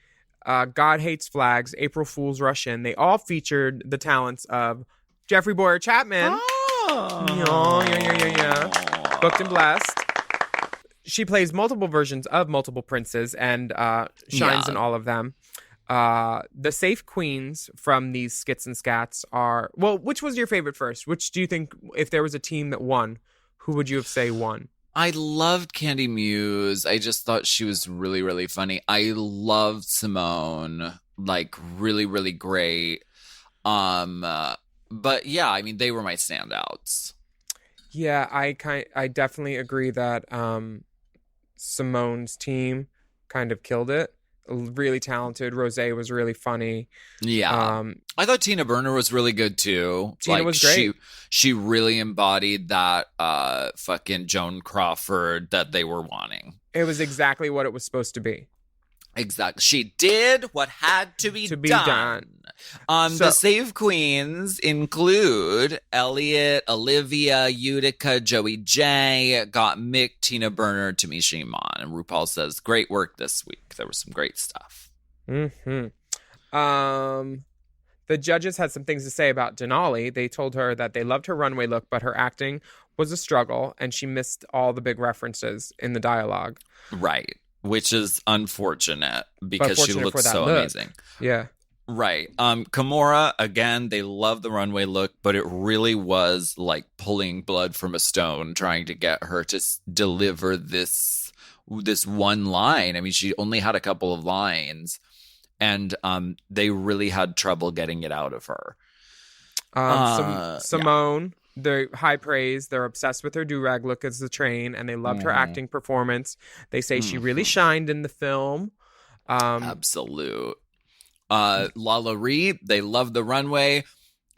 God Hates Flags, April Fool's Rush In. They all featured the talents of Jeffrey Boyer Chapman. Oh. Yeah. Booked and blessed. She plays multiple versions of multiple princes and shines in all of them. The safe queens from these skits and scats are... Well, which was your favorite first? Which do you think, if there was a team that won, who would you have say won? I loved Candy Muse. I just thought she was really, really funny. I loved Simone. Like, really, really great. But yeah, I mean, they were my standouts. Yeah, I definitely agree that Simone's team kind of killed it. Really talented. Rosé was really funny. Yeah. I thought Tina Burner was really good too. Tina was great. She really embodied that fucking Joan Crawford that they were wanting. It was exactly what it was supposed to be. Exactly. She did what had to be done. The Save Queens include Elliot, Olivia, Utica, Joey J, Gottmik, Tina Burner, Tamisha Iman. And RuPaul says, great work this week. There was some great stuff. Mm-hmm. The judges had some things to say about Denali. They told her that they loved her runway look, but her acting was a struggle, and she missed all the big references in the dialogue. Right. Which is unfortunate because she looks so amazing. Yeah. Right. Kimora, again, they love the runway look, but it really was like pulling blood from a stone trying to get her to deliver this one line. I mean, she only had a couple of lines, and they really had trouble getting it out of her. Simone, they're high praise. They're obsessed with her do-rag look as the train, and they loved her acting performance. They say she really shined in the film. Absolute. Lala Ree, they loved the runway,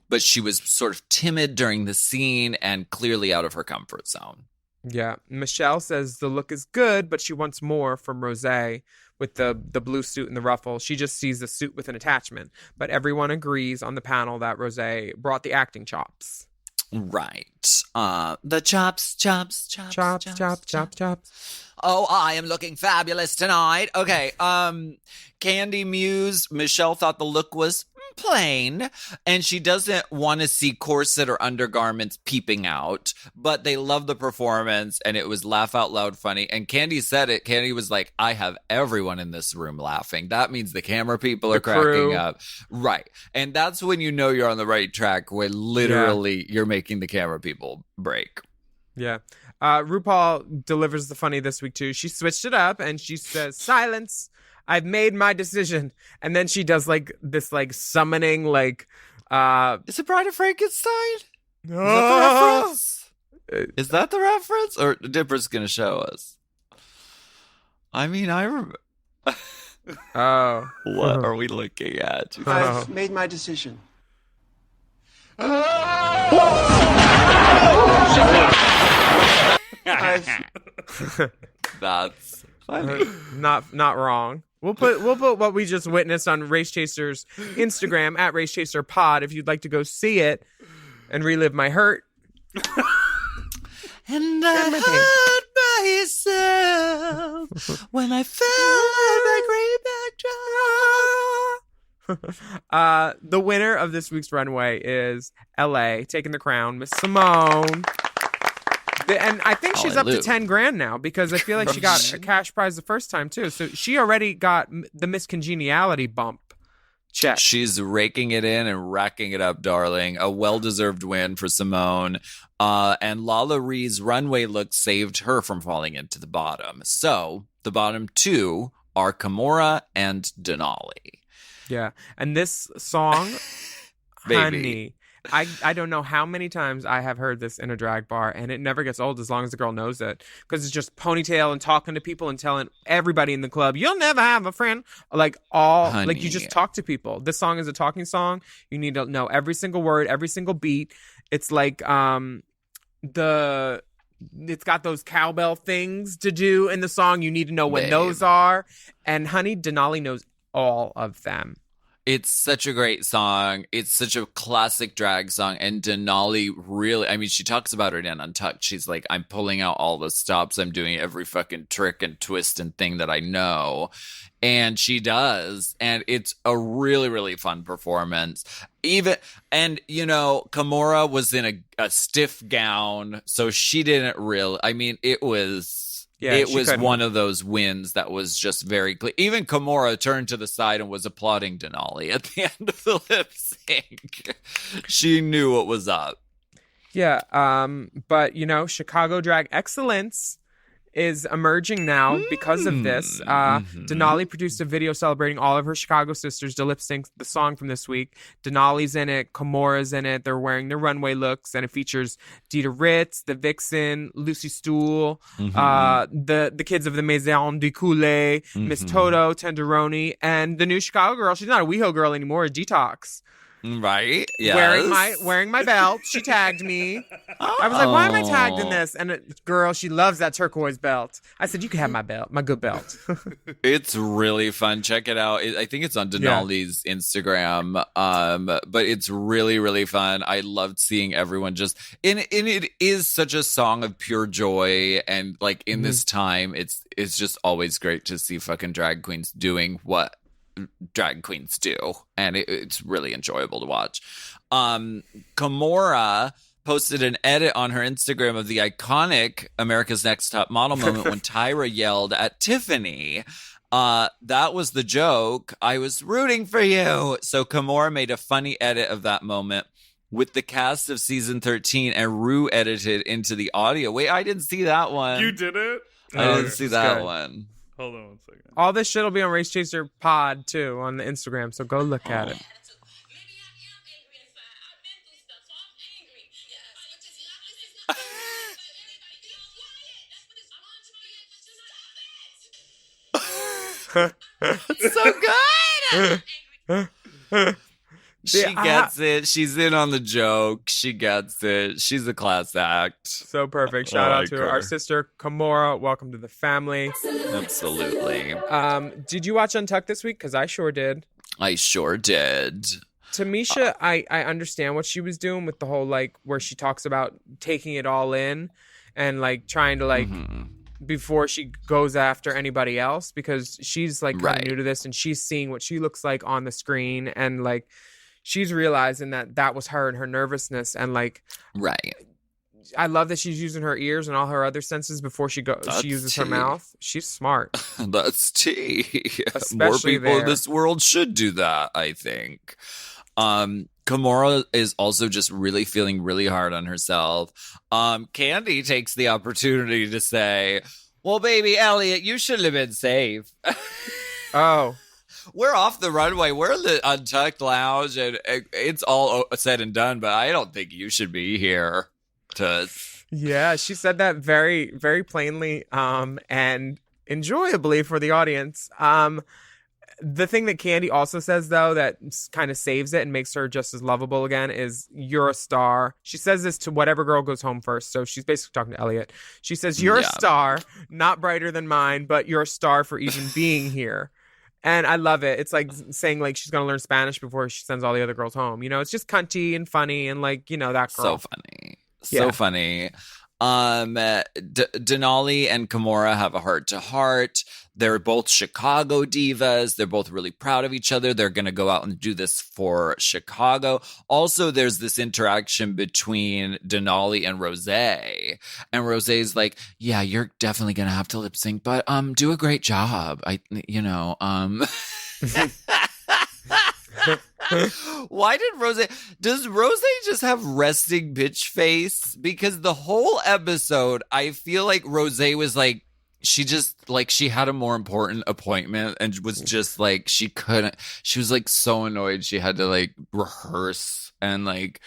but she was sort of timid during the scene and clearly out of her comfort zone. Yeah. Michelle says the look is good, but she wants more from Rosé with the blue suit and the ruffle. She just sees the suit with an attachment. But everyone agrees on the panel that Rosé brought the acting chops. Right. The chops. Oh, I am looking fabulous tonight. Okay. Candy Muse, Michelle thought the look was plain, and she doesn't want to see corset or undergarments peeping out, but they love the performance, and it was laugh out loud funny. And Candy said it. Candy was like, I have everyone in this room laughing. That means the camera people are cracking up. Right. And that's when you know you're on the right track, when literally you're making the camera people break. Yeah. RuPaul delivers the funny this week too. She switched it up and she says, silence, I've made my decision. And then she does like this like summoning like is it Bride of Frankenstein? Is that the reference? Is that the reference? Or Dipper's gonna show us? I mean, I remember. Oh. What are we looking at? I've made my decision. That's funny. Not wrong. We'll put what we just witnessed on Race Chaser's Instagram at Race Chaser Pod if you'd like to go see it and relive my hurt. And I hurt myself when I fell like backdrop. The winner of this week's runway is LA, taking the crown, Miss Simone. And I think she's up to 10 grand now because I feel like she got a cash prize the first time too. So she already got the Miss Congeniality bump check. She's raking it in and racking it up, darling. A well-deserved win for Simone. And Lala Ree's runway look saved her from falling into the bottom. So the bottom two are Kimora and Denali. Yeah. And this song, honey, I don't know how many times I have heard this in a drag bar, and it never gets old as long as the girl knows it. Because it's just ponytail and talking to people and telling everybody in the club, you'll never have a friend. Like you just talk to people. This song is a talking song. You need to know every single word, every single beat. It's like it's got those cowbell things to do in the song. You need to know when those are. And honey, Denali knows all of them. It's such a great song. It's such a classic drag song. And Denali really, I mean, she talks about it in Untucked. She's like, I'm pulling out all the stops. I'm doing every fucking trick and twist and thing that I know. And she does. And it's a really, really fun performance. Kimora was in a stiff gown. So she didn't really, I mean, it was one of those wins that was just very clear. Even Kimora turned to the side and was applauding Denali at the end of the lip sync. She knew what was up. Yeah, but Chicago drag excellence is emerging now because of this. Denali produced a video celebrating all of her Chicago sisters to lip sync the song from this week. Denali's in it, Kimora's in it. They're wearing their runway looks, and it features Dita Ritz, the Vixen, Lucy Stool, the kids of the Maison du Coulee, Miss Toto, Tenderoni, and the new Chicago girl. She's not a WeHo girl anymore, a Detox. Right? Yes. Wearing my belt. She tagged me. I was like, why am I tagged in this? And girl, she loves that turquoise belt. I said, you can have my belt, my good belt. It's really fun. Check it out. I think it's on Denali's Instagram. But it's really, really fun. I loved seeing everyone just and it is such a song of pure joy. And like in this time, it's just always great to see fucking drag queens doing what drag queens do, and it's really enjoyable to watch. Kimora posted an edit on her Instagram of the iconic America's Next Top Model moment when Tyra yelled at Tiffany. That was the joke. I was rooting for you. So Kimora made a funny edit of that moment with the cast of season 13, and Ru edited into the audio. Wait, I didn't see that one. You did it? I didn't see that one. Hold on one second. All this shit will be on Race Chaser Pod too on the Instagram, so go look at it. It's so good. She gets it. She's in on the joke. She gets it. She's a class act. So perfect. Shout out to our sister Kimora. Welcome to the family. Absolutely. Did you watch Untucked this week? Because I sure did. I sure did. Tamisha, I understand what she was doing with the whole like where she talks about taking it all in and like trying to like before she goes after anybody else, because she's like kind of new to this and she's seeing what she looks like on the screen, and like she's realizing that was her and her nervousness, and like I love that she's using her ears and all her other senses before she uses her mouth. She's smart. That's tea. Especially more people in this world should do that, I think. Kimora is also just really feeling really hard on herself. Candy takes the opportunity to say, well, baby Elliot, you should have been safe. Oh. We're off the runway. We're in the Untucked Lounge, and it's all said and done, but I don't think you should be here. Yeah, she said that very, very plainly and enjoyably for the audience. The thing that Candy also says, though, that kind of saves it and makes her just as lovable again is, you're a star. She says this to whatever girl goes home first. So she's basically talking to Elliot. She says, you're a star, not brighter than mine, but you're a star for even being here. And I love it. It's like saying like she's going to learn Spanish before she sends all the other girls home. You know, it's just cunty and funny and like, you know, that girl. So funny. So funny. Denali and Kimura have a heart-to-heart. They're both Chicago divas. They're both really proud of each other. They're going to go out and do this for Chicago. Also, there's this interaction between Denali and Rosé. And Rosé's like, yeah, you're definitely going to have to lip sync, but do a great job. Why does Rosé just have resting bitch face? Because the whole episode, I feel like Rosé was like, she had a more important appointment and was just like, she was like so annoyed she had to like rehearse, and like,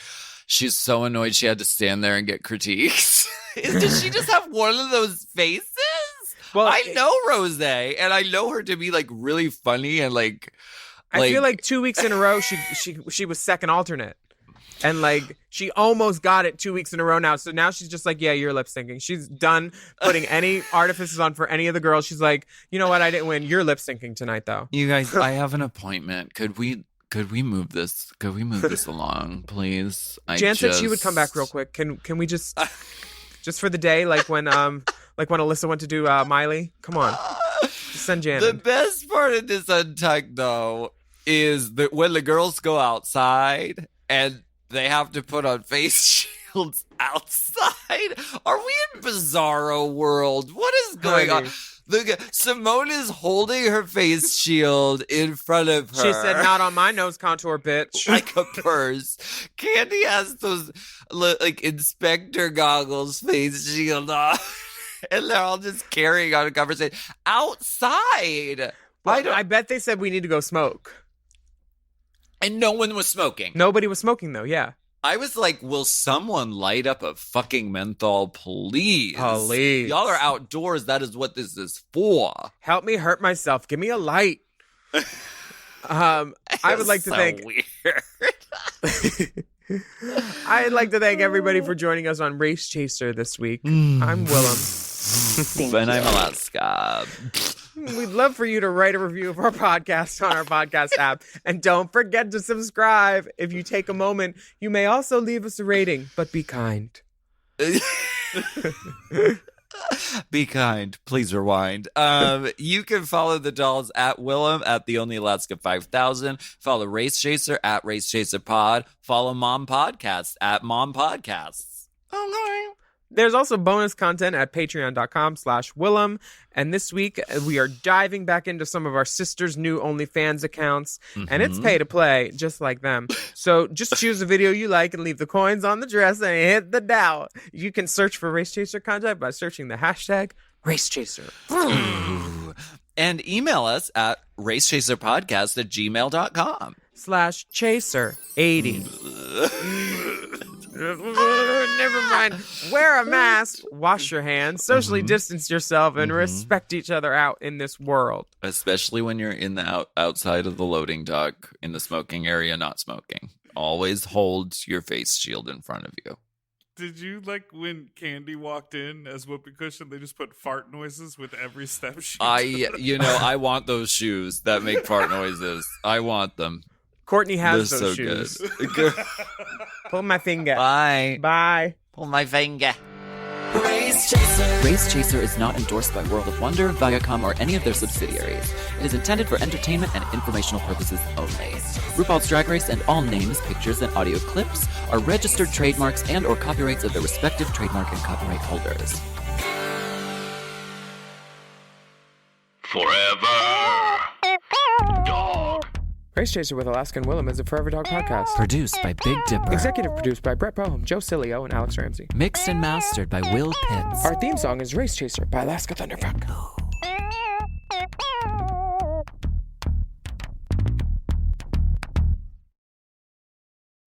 she's so annoyed she had to stand there and get critiques. Does she just have one of those faces? Well, I know Rosé, and I know her to be like really funny and like, I feel like 2 weeks in a row she was second alternate. And like she almost got it 2 weeks in a row now. So now she's just like, yeah, you're lip syncing. She's done putting any artifices on for any of the girls. She's like, you know what? I didn't win. You're lip syncing tonight though. You guys, I have an appointment. Could we move this? Could we move this along, please? Jan said she would come back real quick. Can we just for the day, like when Alyssa went to do Miley? Come on. Just send Jan. The in. best part of this Untucked though is that when the girls go outside and they have to put on face shields outside. Are we in Bizarro world? What is going on? Simone is holding her face shield in front of her. She said, not on my nose contour, bitch. Like a purse. Candy has those like inspector goggles face shield on. And they're all just carrying on a conversation outside. I bet they said we need to go smoke. And no one was smoking. Nobody was smoking, though, yeah. I was like, will someone light up a fucking menthol, please? Please. Y'all are outdoors. That is what this is for. Help me hurt myself. Give me a light. I would like to thank... Weird. I'd like to thank everybody for joining us on Race Chaser this week. I'm Willam. And I'm Alaska. We'd love for you to write a review of our podcast on our podcast app. And don't forget to subscribe. If you take a moment, you may also leave us a rating, but be kind. Be kind. Please rewind. You can follow the dolls at Willam at The Only Alaska 5000. Follow Race Chaser at Race Chaser Pod. Follow Mom Podcasts at Mom Podcasts. Okay. There's also bonus content at patreon.com/Willam. And this week, we are diving back into some of our sisters' new OnlyFans accounts. Mm-hmm. And it's pay to play, just like them. So just choose a video you like and leave the coins on the dress and hit the dow. You can search for Race Chaser content by searching the hashtag Race Chaser. And email us at racechaserpodcast@gmail.com. /chaser80. Never mind. Wear a mask, wash your hands, socially distance yourself, and respect each other out in this world. Especially when you're in the outside of the loading dock in the smoking area, not smoking. Always hold your face shield in front of you. Did you like when Candy walked in as whoopee cushion? They just put fart noises with every step she took. I want those shoes that make fart noises. I want them. Courtney has They're those so shoes. Good. Pull my finger. Bye. Bye. Pull my finger. Race Chaser. Race Chaser is not endorsed by World of Wonder, Viacom, or any of their subsidiaries. It is intended for entertainment and informational purposes only. RuPaul's Drag Race and all names, pictures, and audio clips are registered trademarks and or copyrights of their respective trademark and copyright holders. Forever. Dog. Race Chaser with Alaska and Willam is a Forever Dog podcast. Produced by Big Dipper. Executive produced by Brett Boehm, Joe Cilio, and Alex Ramsey. Mixed and mastered by Will Pitts. Our theme song is Race Chaser by Alaska Thunderfuck.